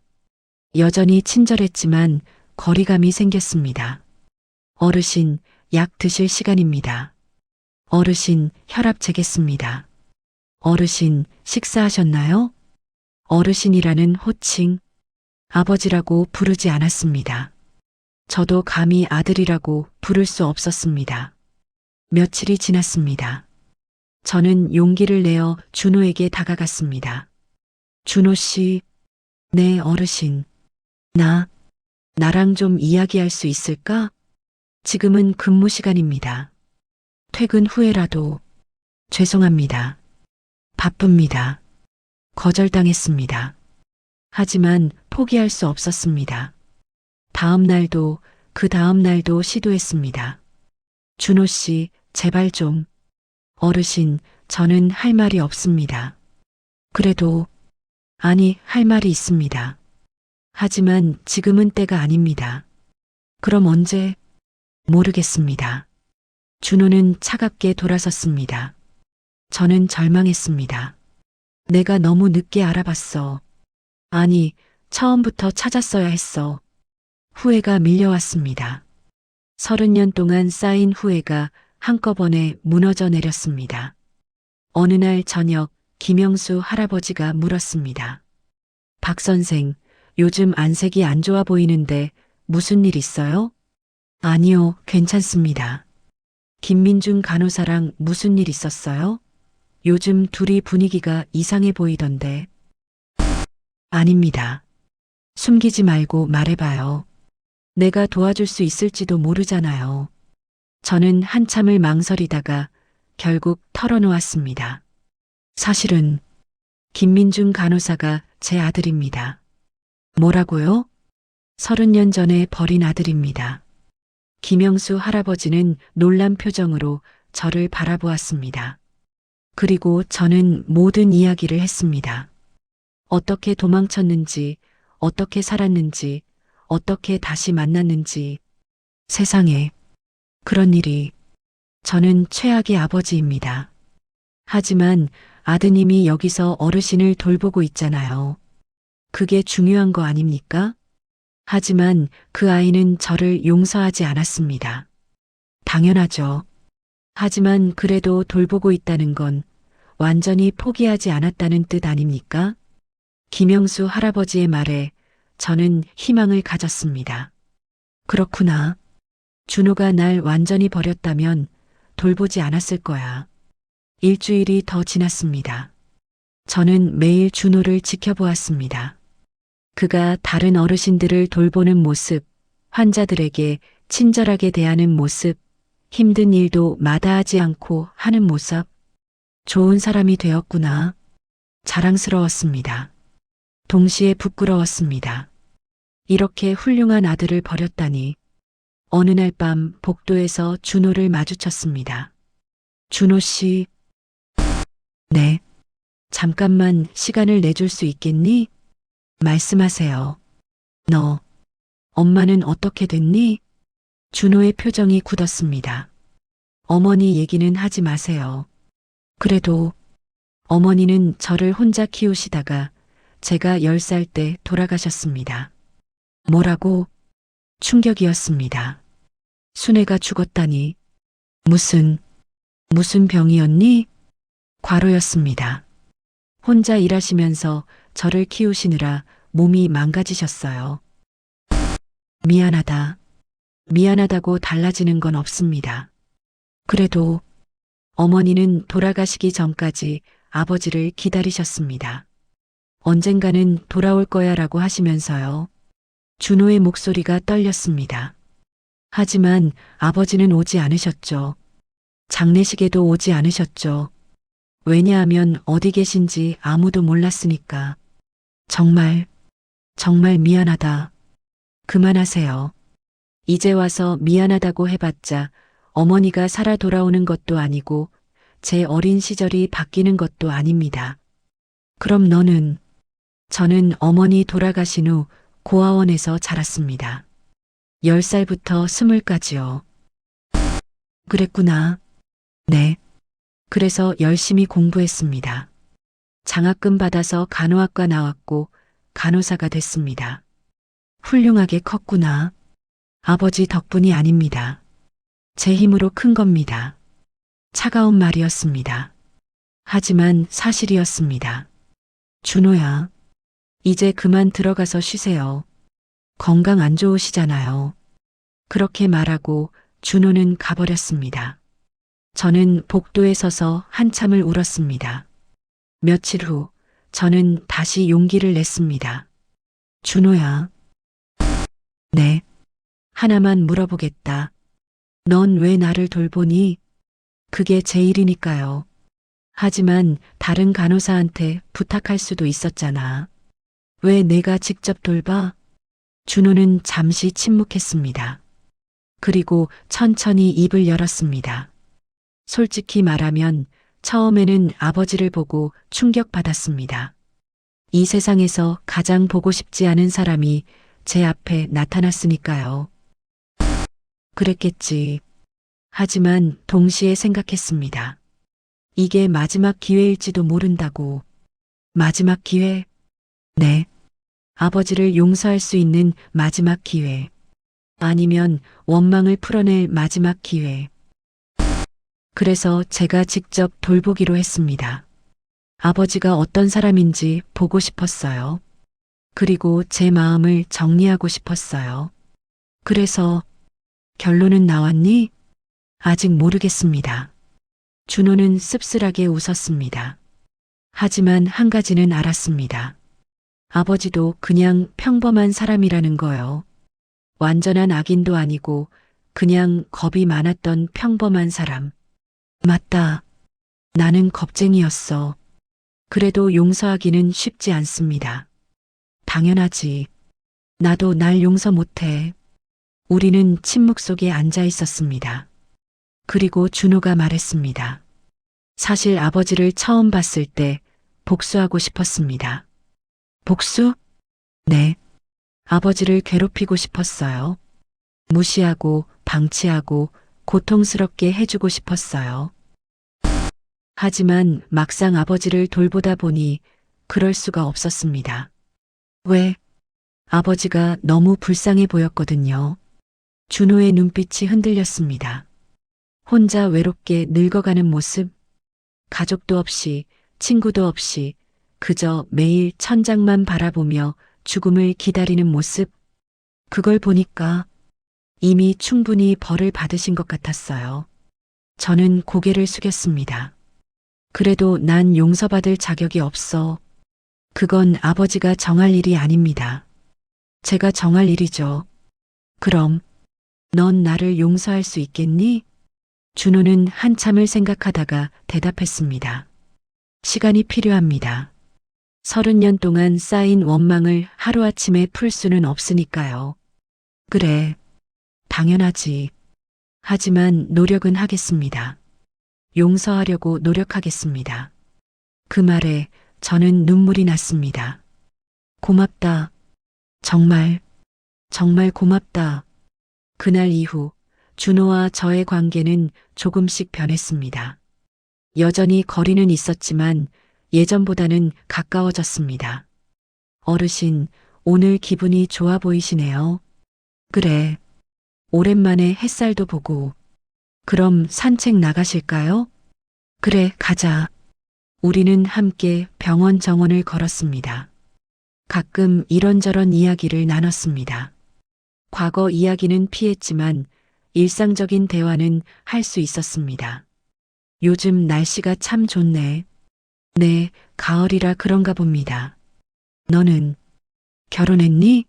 여전히 친절했지만 거리감이 생겼습니다. 어르신, 약 드실 시간입니다. 어르신, 혈압 재겠습니다. 어르신, 식사하셨나요? 어르신이라는 호칭, 아버지라고 부르지 않았습니다. 저도 감히 아들이라고 부를 수 없었습니다. 며칠이 지났습니다. 저는 용기를 내어 준호에게 다가갔습니다. 준호 씨, 네 어르신. 나랑 좀 이야기할 수 있을까? 지금은 근무 시간입니다. 퇴근 후에라도. 죄송합니다. 바쁩니다. 거절당했습니다. 하지만 포기할 수 없었습니다. 다음 날도 그 다음 날도 시도했습니다. 준호 씨, 제발 좀. 어르신, 저는 할 말이 없습니다. 그래도, 아니, 할 말이 있습니다. 하지만 지금은 때가 아닙니다. 그럼 언제? 모르겠습니다. 준호는 차갑게 돌아섰습니다. 저는 절망했습니다. 내가 너무 늦게 알아봤어. 아니, 처음부터 찾았어야 했어. 후회가 밀려왔습니다. 30년 동안 쌓인 후회가 한꺼번에 무너져 내렸습니다. 어느 날 저녁 김영수 할아버지가 물었습니다. 박 선생, 요즘 안색이 안 좋아 보이는데 무슨 일 있어요? 아니요, 괜찮습니다. 김민중 간호사랑 무슨 일 있었어요? 요즘 둘이 분위기가 이상해 보이던데. 아닙니다. 숨기지 말고 말해봐요. 내가 도와줄 수 있을지도 모르잖아요. 저는 한참을 망설이다가 결국 털어놓았습니다. 사실은 김민중 간호사가 제 아들입니다. 뭐라고요? 30년 전에 버린 아들입니다. 김영수 할아버지는 놀란 표정으로 저를 바라보았습니다. 그리고 저는 모든 이야기를 했습니다. 어떻게 도망쳤는지, 어떻게 살았는지, 어떻게 다시 만났는지. 세상에, 그런 일이. 저는 최악의 아버지입니다. 하지만 아드님이 여기서 어르신을 돌보고 있잖아요. 그게 중요한 거 아닙니까? 하지만 그 아이는 저를 용서하지 않았습니다. 당연하죠. 하지만 그래도 돌보고 있다는 건 완전히 포기하지 않았다는 뜻 아닙니까? 김영수 할아버지의 말에 저는 희망을 가졌습니다. 그렇구나. 준호가 날 완전히 버렸다면 돌보지 않았을 거야. 일주일이 더 지났습니다. 저는 매일 준호를 지켜보았습니다. 그가 다른 어르신들을 돌보는 모습, 환자들에게 친절하게 대하는 모습, 힘든 일도 마다하지 않고 하는 모습. 좋은 사람이 되었구나. 자랑스러웠습니다. 동시에 부끄러웠습니다. 이렇게 훌륭한 아들을 버렸다니. 어느 날 밤 복도에서 준호를 마주쳤습니다. 준호 씨. 네. 잠깐만 시간을 내줄 수 있겠니? 말씀하세요. 너, 엄마는 어떻게 됐니? 준호의 표정이 굳었습니다. 어머니 얘기는 하지 마세요. 그래도 어머니는 저를 혼자 키우시다가 제가 10살 때 돌아가셨습니다. 뭐라고? 충격이었습니다. 순애가 죽었다니. 무슨 병이었니? 과로였습니다. 혼자 일하시면서 저를 키우시느라 몸이 망가지셨어요. 미안하다. 미안하다고 달라지는 건 없습니다. 그래도 어머니는 돌아가시기 전까지 아버지를 기다리셨습니다. 언젠가는 돌아올 거야 라고 하시면서요. 준호의 목소리가 떨렸습니다. 하지만 아버지는 오지 않으셨죠. 장례식에도 오지 않으셨죠. 왜냐하면 어디 계신지 아무도 몰랐으니까. 정말 미안하다. 그만하세요. 이제 와서 미안하다고 해봤자 어머니가 살아 돌아오는 것도 아니고 제 어린 시절이 바뀌는 것도 아닙니다. 그럼 너는? 저는 어머니 돌아가신 후 고아원에서 자랐습니다. 10살부터 20까지요. 그랬구나. 네. 그래서 열심히 공부했습니다. 장학금 받아서 간호학과 나왔고 간호사가 됐습니다. 훌륭하게 컸구나. 아버지 덕분이 아닙니다. 제 힘으로 큰 겁니다. 차가운 말이었습니다. 하지만 사실이었습니다. 준호야, 이제 그만 들어가서 쉬세요. 건강 안 좋으시잖아요. 그렇게 말하고 준호는 가버렸습니다. 저는 복도에 서서 한참을 울었습니다. 며칠 후 저는 다시 용기를 냈습니다. 준호야. 네. 하나만 물어보겠다. 넌 왜 나를 돌보니? 그게 제 일이니까요. 하지만 다른 간호사한테 부탁할 수도 있었잖아. 왜 내가 직접 돌봐? 준호는 잠시 침묵했습니다. 그리고 천천히 입을 열었습니다. 솔직히 말하면 처음에는 아버지를 보고 충격받았습니다. 이 세상에서 가장 보고 싶지 않은 사람이 제 앞에 나타났으니까요. 그랬겠지. 하지만 동시에 생각했습니다. 이게 마지막 기회일지도 모른다고. 마지막 기회? 네. 아버지를 용서할 수 있는 마지막 기회. 아니면 원망을 풀어낼 마지막 기회. 그래서 제가 직접 돌보기로 했습니다. 아버지가 어떤 사람인지 보고 싶었어요. 그리고 제 마음을 정리하고 싶었어요. 그래서 결론은 나왔니? 아직 모르겠습니다. 준호는 씁쓸하게 웃었습니다. 하지만 한 가지는 알았습니다. 아버지도 그냥 평범한 사람이라는 거요. 완전한 악인도 아니고 그냥 겁이 많았던 평범한 사람. 맞다. 나는 겁쟁이였어. 그래도 용서하기는 쉽지 않습니다. 당연하지. 나도 날 용서 못해. 우리는 침묵 속에 앉아 있었습니다. 그리고 준호가 말했습니다. 사실 아버지를 처음 봤을 때 복수하고 싶었습니다. 복수? 네. 아버지를 괴롭히고 싶었어요. 무시하고 방치하고 고통스럽게 해주고 싶었어요. 하지만 막상 아버지를 돌보다 보니 그럴 수가 없었습니다. 왜? 아버지가 너무 불쌍해 보였거든요. 준호의 눈빛이 흔들렸습니다. 혼자 외롭게 늙어가는 모습, 가족도 없이, 친구도 없이, 그저 매일 천장만 바라보며 죽음을 기다리는 모습, 그걸 보니까 이미 충분히 벌을 받으신 것 같았어요. 저는 고개를 숙였습니다. 그래도 난 용서받을 자격이 없어. 그건 아버지가 정할 일이 아닙니다. 제가 정할 일이죠. 그럼 넌 나를 용서할 수 있겠니? 준호는 한참을 생각하다가 대답했습니다. 시간이 필요합니다. 30년 동안 쌓인 원망을 하루아침에 풀 수는 없으니까요. 그래, 당연하지. 하지만 노력은 하겠습니다. 용서하려고 노력하겠습니다. 그 말에 저는 눈물이 났습니다. 고맙다. 정말, 정말 고맙다. 그날 이후 준호와 저의 관계는 조금씩 변했습니다. 여전히 거리는 있었지만 예전보다는 가까워졌습니다. 어르신, 오늘 기분이 좋아 보이시네요. 그래. 오랜만에 햇살도 보고. 그럼 산책 나가실까요? 그래, 가자. 우리는 함께 병원 정원을 걸었습니다. 가끔 이런저런 이야기를 나눴습니다. 과거 이야기는 피했지만 일상적인 대화는 할 수 있었습니다. 요즘 날씨가 참 좋네. 네, 가을이라 그런가 봅니다. 너는 결혼했니?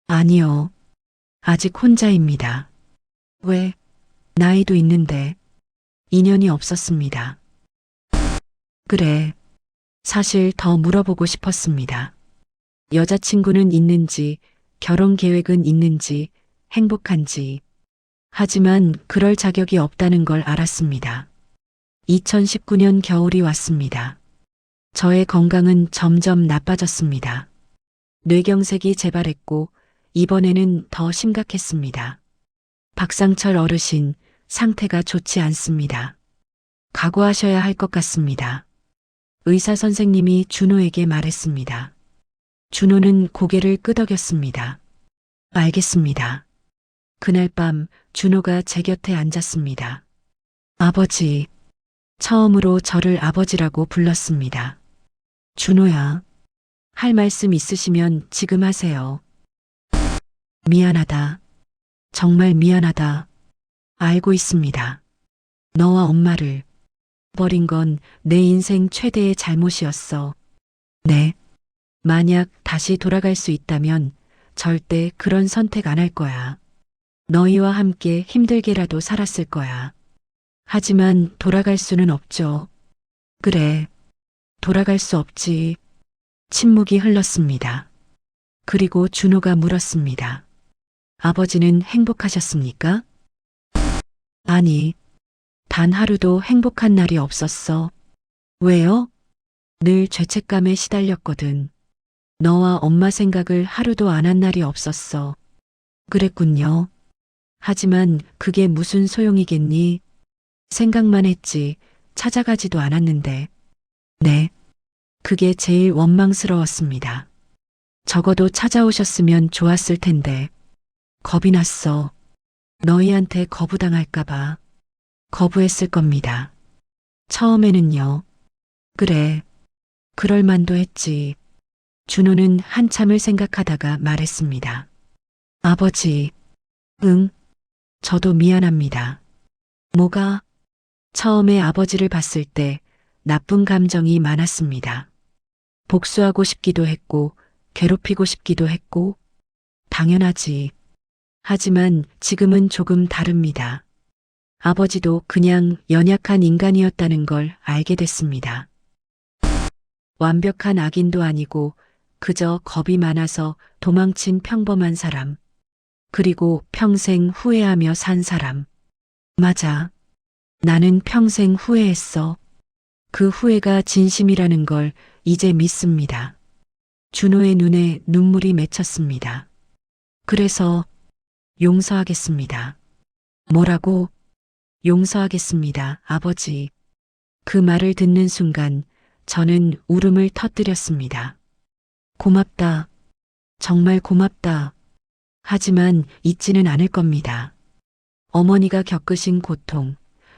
아니요. 아직 혼자입니다. 왜? 나이도 있는데. 인연이 없었습니다. 그래. 사실 더 물어보고 싶었습니다. 여자친구는 있는지, 결혼 계획은 있는지, 행복한지. 하지만 그럴 자격이 없다는 걸 알았습니다. 2019년 겨울이 왔습니다. 저의 건강은 점점 나빠졌습니다. 뇌경색이 재발했고 이번에는 더 심각했습니다. 박상철 어르신, 상태가 좋지 않습니다. 각오하셔야 할 것 같습니다. 의사 선생님이 준호에게 말했습니다. 준호는 고개를 끄덕였습니다. 알겠습니다. 그날 밤 준호가 제 곁에 앉았습니다. 아버지. 처음으로 저를 아버지라고 불렀습니다. 준호야. 할 말씀 있으시면 지금 하세요. 미안하다. 정말 미안하다. 알고 있습니다. 너와 엄마를 버린 건 내 인생 최대의 잘못이었어. 네. 만약 다시 돌아갈 수 있다면 절대 그런 선택 안 할 거야. 너희와 함께 힘들게라도 살았을 거야. 하지만 돌아갈 수는 없죠. 그래. 돌아갈 수 없지. 침묵이 흘렀습니다. 그리고 준호가 물었습니다. 아버지는 행복하셨습니까? 아니, 단 하루도 행복한 날이 없었어. 왜요? 늘 죄책감에 시달렸거든. 너와 엄마 생각을 하루도 안 한 날이 없었어. 그랬군요. 하지만 그게 무슨 소용이겠니? 생각만 했지, 찾아가지도 않았는데. 네. 그게 제일 원망스러웠습니다. 적어도 찾아오셨으면 좋았을 텐데. 겁이 났어. 너희한테 거부당할까봐. 거부했을 겁니다. 처음에는요. 그래. 그럴 만도 했지. 준호는 한참을 생각하다가 말했습니다. 아버지. 응. 저도 미안합니다. 뭐가? 처음에 아버지를 봤을 때 나쁜 감정이 많았습니다. 복수하고 싶기도 했고, 괴롭히고 싶기도 했고, 당연하지. 하지만 지금은 조금 다릅니다. 아버지도 그냥 연약한 인간이었다는 걸 알게 됐습니다. 완벽한 악인도 아니고 그저 겁이 많아서 도망친 평범한 사람. 그리고 평생 후회하며 산 사람. 맞아. 나는 평생 후회했어. 그 후회가 진심이라는 걸 이제 믿습니다. 준호의 눈에 눈물이 맺혔습니다. 그래서 용서하겠습니다. 뭐라고? 용서하겠습니다, 아버지. 그 말을 듣는 순간 저는 울음을 터뜨렸습니다. 고맙다. 정말 고맙다. 하지만 잊지는 않을 겁니다. 어머니가 겪으신 고통,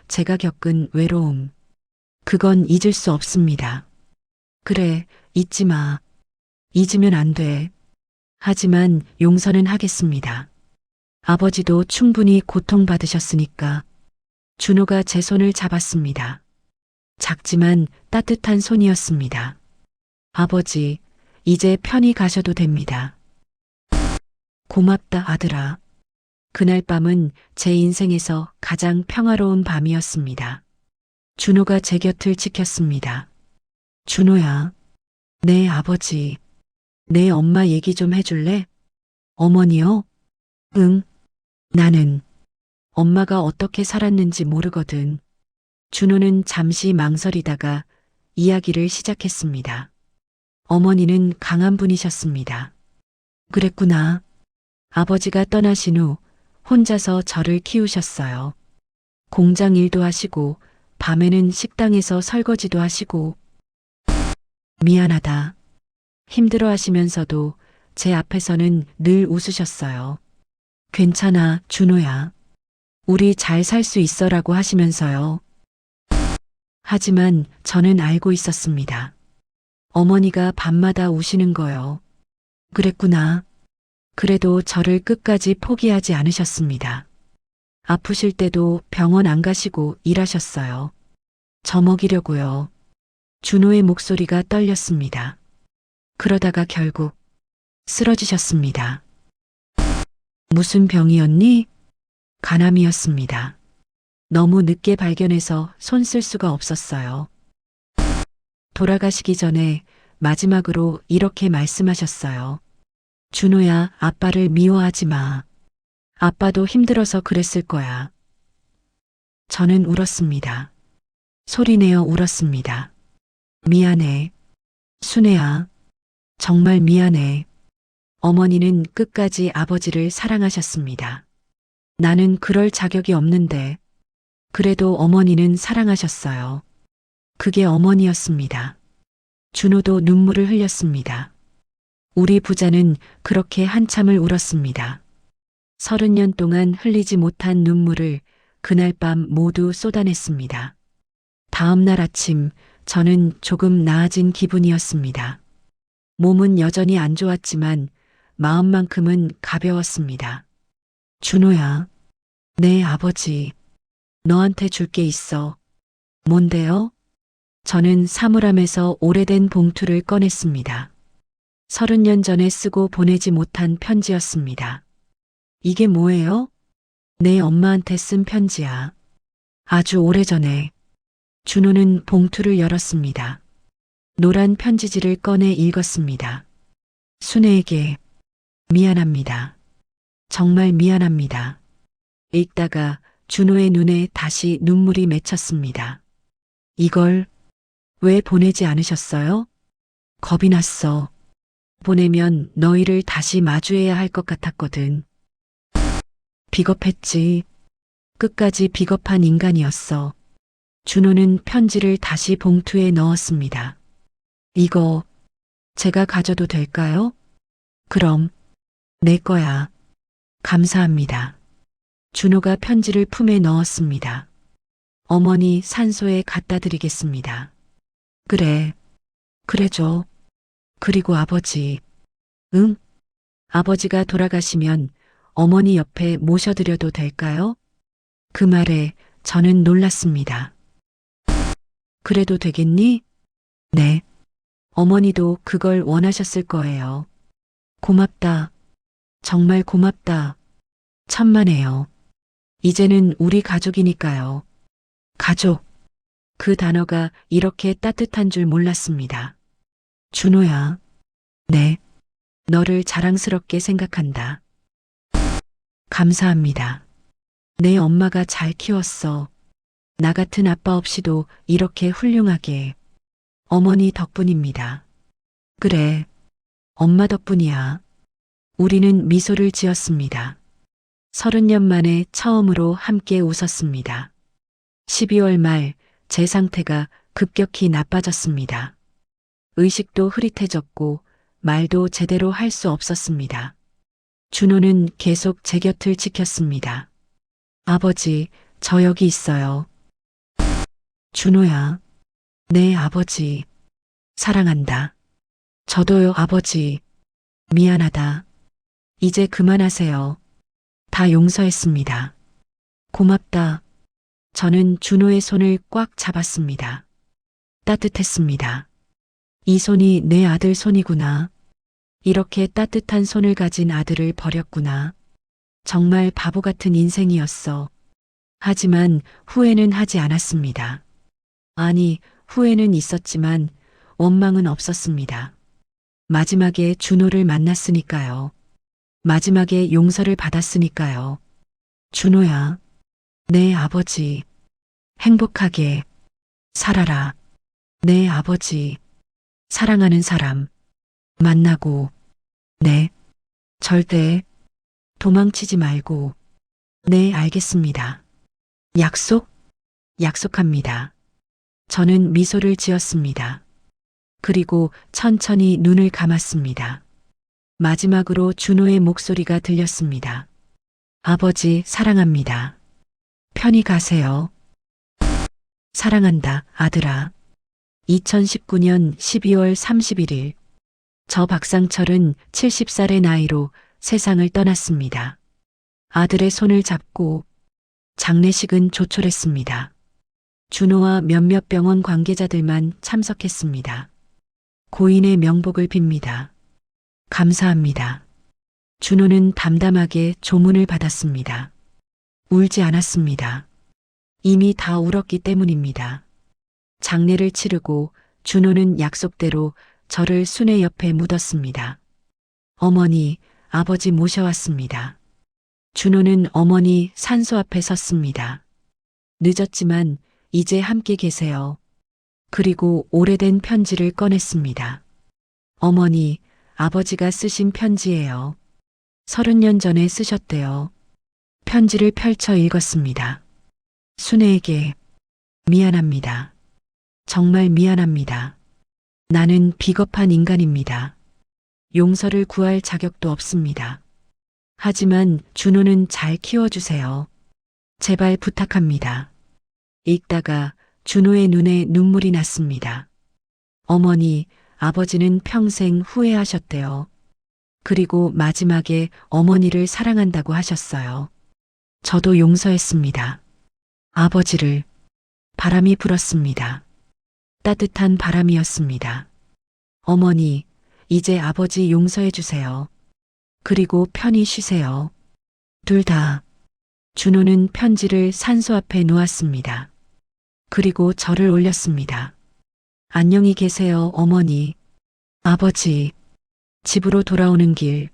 제가 겪은 외로움. 그건 잊을 수 없습니다. 그래, 잊지 마. 잊으면 안 돼. 하지만 용서는 하겠습니다. 아버지도 충분히 고통받으셨으니까. 준호가 제 손을 잡았습니다. 작지만 따뜻한 손이었습니다. 아버지, 이제 편히 가셔도 됩니다. 고맙다, 아들아. 그날 밤은 제 인생에서 가장 평화로운 밤이었습니다. 준호가 제 곁을 지켰습니다. 준호야. 네, 아버지. 내 엄마 얘기 좀 해줄래? 어머니요? 응. 나는 엄마가 어떻게 살았는지 모르거든. 준호는 잠시 망설이다가 이야기를 시작했습니다. 어머니는 강한 분이셨습니다. 그랬구나. 아버지가 떠나신 후 혼자서 저를 키우셨어요. 공장 일도 하시고 밤에는 식당에서 설거지도 하시고. 미안하다. 힘들어 하시면서도 제 앞에서는 늘 웃으셨어요. 괜찮아, 준호야. 우리 잘 살 수 있어라고 하시면서요. 하지만 저는 알고 있었습니다. 어머니가 밤마다 우시는 거요. 그랬구나. 그래도 저를 끝까지 포기하지 않으셨습니다. 아프실 때도 병원 안 가시고 일하셨어요. 저 먹이려고요. 준호의 목소리가 떨렸습니다. 그러다가 결국 쓰러지셨습니다. 무슨 병이었니? 간암이었습니다. 너무 늦게 발견해서 손 쓸 수가 없었어요. 돌아가시기 전에 마지막으로 이렇게 말씀하셨어요. 준호야, 아빠를 미워하지 마. 아빠도 힘들어서 그랬을 거야. 저는 울었습니다. 소리내어 울었습니다. 미안해. 순애야. 정말 미안해. 어머니는 끝까지 아버지를 사랑하셨습니다. 나는 그럴 자격이 없는데, 그래도 어머니는 사랑하셨어요. 그게 어머니였습니다. 준호도 눈물을 흘렸습니다. 우리 부자는 그렇게 한참을 울었습니다. 30년 동안 흘리지 못한 눈물을 그날 밤 모두 쏟아냈습니다. 다음 날 아침 저는 조금 나아진 기분이었습니다. 몸은 여전히 안 좋았지만 마음만큼은 가벼웠습니다. 준호야, 내 아버지, 너한테 줄 게 있어. 뭔데요? 저는 사물함에서 오래된 봉투를 꺼냈습니다. 30년 전에 쓰고 보내지 못한 편지였습니다. 이게 뭐예요? 내 엄마한테 쓴 편지야. 아주 오래전에. 준호는 봉투를 열었습니다. 노란 편지지를 꺼내 읽었습니다. 순애에게 미안합니다. 정말 미안합니다. 읽다가 준호의 눈에 다시 눈물이 맺혔습니다. 이걸 왜 보내지 않으셨어요? 겁이 났어. 보내면 너희를 다시 마주해야 할 것 같았거든. 비겁했지. 끝까지 비겁한 인간이었어. 준호는 편지를 다시 봉투에 넣었습니다. 이거 제가 가져도 될까요? 그럼 내 거야. 감사합니다. 준호가 편지를 품에 넣었습니다. 어머니 산소에 갖다 드리겠습니다. 그래. 그래줘. 그리고 아버지. 응? 아버지가 돌아가시면 어머니 옆에 모셔드려도 될까요? 그 말에 저는 놀랐습니다. 그래도 되겠니? 네. 어머니도 그걸 원하셨을 거예요. 고맙다. 정말 고맙다. 천만에요. 이제는 우리 가족이니까요. 가족. 그 단어가 이렇게 따뜻한 줄 몰랐습니다. 준호야. 네. 너를 자랑스럽게 생각한다. 감사합니다. 내 엄마가 잘 키웠어. 나 같은 아빠 없이도 이렇게 훌륭하게. 어머니 덕분입니다. 그래. 엄마 덕분이야. 우리는 미소를 지었습니다. 30년 만에 처음으로 함께 웃었습니다. 12월 말 제 상태가 급격히 나빠졌습니다. 의식도 흐릿해졌고 말도 제대로 할 수 없었습니다. 준호는 계속 제 곁을 지켰습니다. 아버지, 저 여기 있어요. 준호야, 내 아버지, 사랑한다. 저도요, 아버지. 미안하다. 이제 그만하세요. 다 용서했습니다. 고맙다. 저는 준호의 손을 꽉 잡았습니다. 따뜻했습니다. 이 손이 내 아들 손이구나. 이렇게 따뜻한 손을 가진 아들을 버렸구나. 정말 바보 같은 인생이었어. 하지만 후회는 하지 않았습니다. 아니, 후회는 있었지만 원망은 없었습니다. 마지막에 준호를 만났으니까요. 마지막에 용서를 받았으니까요. 준호야, 내 아버지, 행복하게 살아라. 내 아버지, 사랑하는 사람, 만나고, 네, 절대 도망치지 말고, 네, 알겠습니다. 약속? 약속합니다. 저는 미소를 지었습니다. 그리고 천천히 눈을 감았습니다. 마지막으로 준호의 목소리가 들렸습니다. 아버지, 사랑합니다. 편히 가세요. 사랑한다, 아들아. 2019년 12월 31일. 저 박상철은 70살의 나이로 세상을 떠났습니다. 아들의 손을 잡고 장례식은 조촐했습니다. 준호와 몇몇 병원 관계자들만 참석했습니다. 고인의 명복을 빕니다. 감사합니다. 준호는 담담하게 조문을 받았습니다. 울지 않았습니다. 이미 다 울었기 때문입니다. 장례를 치르고 준호는 약속대로 저를 순애 옆에 묻었습니다. 어머니, 아버지 모셔왔습니다. 준호는 어머니 산소 앞에 섰습니다. 늦었지만 이제 함께 계세요. 그리고 오래된 편지를 꺼냈습니다. 어머니, 아버지가 쓰신 편지예요. 30년 전에 쓰셨대요. 편지를 펼쳐 읽었습니다. 순애에게 미안합니다. 정말 미안합니다. 나는 비겁한 인간입니다. 용서를 구할 자격도 없습니다. 하지만 준호는 잘 키워주세요. 제발 부탁합니다. 읽다가 준호의 눈에 눈물이 났습니다. 어머니, 아버지는 평생 후회하셨대요. 그리고 마지막에 어머니를 사랑한다고 하셨어요. 저도 용서했습니다. 아버지를. 바람이 불었습니다. 따뜻한 바람이었습니다. 어머니, 이제 아버지 용서해 주세요. 그리고 편히 쉬세요. 둘 다. 준호는 편지를 산소 앞에 놓았습니다. 그리고 저를 올렸습니다. 안녕히 계세요, 어머니. 아버지. 집으로 돌아오는 길.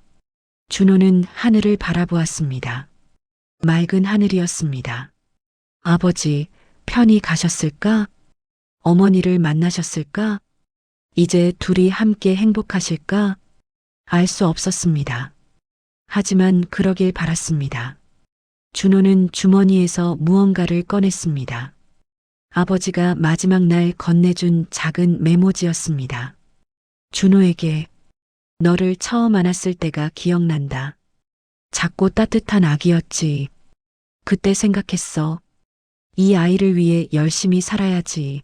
준호는 하늘을 바라보았습니다. 맑은 하늘이었습니다. 아버지, 편히 가셨을까? 어머니를 만나셨을까? 이제 둘이 함께 행복하실까? 알 수 없었습니다. 하지만 그러길 바랐습니다. 준호는 주머니에서 무언가를 꺼냈습니다. 아버지가 마지막 날 건네준 작은 메모지였습니다. 준호에게 너를 처음 안았을 때가 기억난다. 작고 따뜻한 아기였지. 그때 생각했어. 이 아이를 위해 열심히 살아야지.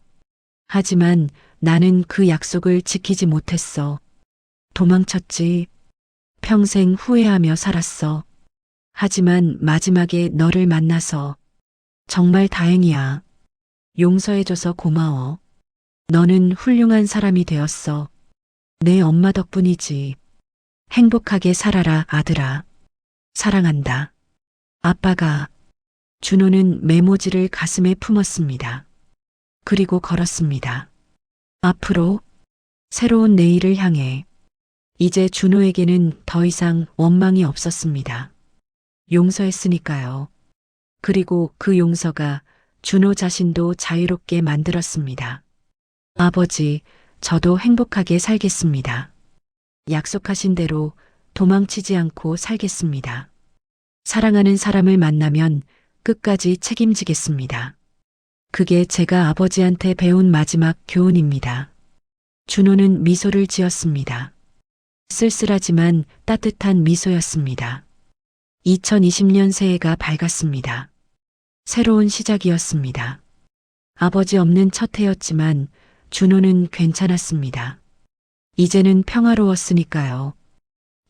하지만 나는 그 약속을 지키지 못했어. 도망쳤지. 평생 후회하며 살았어. 하지만 마지막에 너를 만나서 정말 다행이야. 용서해줘서 고마워. 너는 훌륭한 사람이 되었어. 내 엄마 덕분이지. 행복하게 살아라, 아들아. 사랑한다. 아빠가. 준호는 메모지를 가슴에 품었습니다. 그리고 걸었습니다. 앞으로 새로운 내일을 향해. 이제 준호에게는 더 이상 원망이 없었습니다. 용서했으니까요. 그리고 그 용서가 준호 자신도 자유롭게 만들었습니다. 아버지, 저도 행복하게 살겠습니다. 약속하신 대로 도망치지 않고 살겠습니다. 사랑하는 사람을 만나면 끝까지 책임지겠습니다. 그게 제가 아버지한테 배운 마지막 교훈입니다. 준호는 미소를 지었습니다. 쓸쓸하지만 따뜻한 미소였습니다. 2020년 새해가 밝았습니다. 새로운 시작이었습니다. 아버지 없는 첫 해였지만 준호는 괜찮았습니다. 이제는 평화로웠으니까요.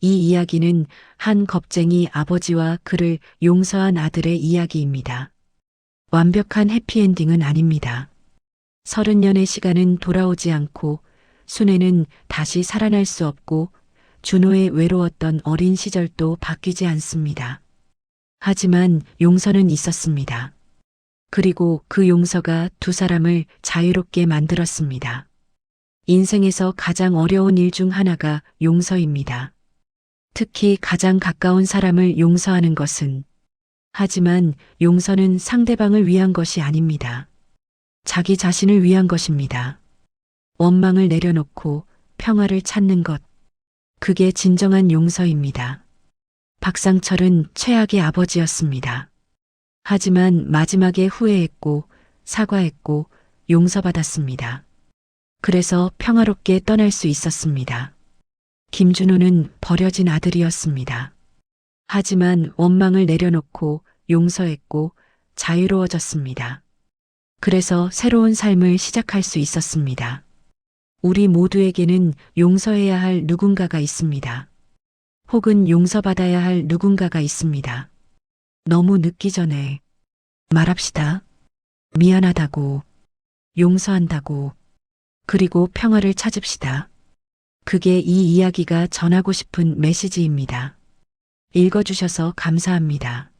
이 이야기는 한 겁쟁이 아버지와 그를 용서한 아들의 이야기입니다. 완벽한 해피엔딩은 아닙니다. 30년의 시간은 돌아오지 않고 순애는 다시 살아날 수 없고 준호의 외로웠던 어린 시절도 바뀌지 않습니다. 하지만 용서는 있었습니다. 그리고 그 용서가 두 사람을 자유롭게 만들었습니다. 인생에서 가장 어려운 일 중 하나가 용서입니다. 특히 가장 가까운 사람을 용서하는 것은 하지만 용서는 상대방을 위한 것이 아닙니다. 자기 자신을 위한 것입니다. 원망을 내려놓고 평화를 찾는 것. 그게 진정한 용서입니다. 박상철은 최악의 아버지였습니다. 하지만 마지막에 후회했고 사과했고 용서받았습니다. 그래서 평화롭게 떠날 수 있었습니다. 김준호는 버려진 아들이었습니다. 하지만 원망을 내려놓고 용서했고 자유로워졌습니다. 그래서 새로운 삶을 시작할 수 있었습니다. 우리 모두에게는 용서해야 할 누군가가 있습니다. 혹은 용서받아야 할 누군가가 있습니다. 너무 늦기 전에 말합시다. 미안하다고, 용서한다고, 그리고 평화를 찾읍시다. 그게 이 이야기가 전하고 싶은 메시지입니다. 읽어주셔서 감사합니다.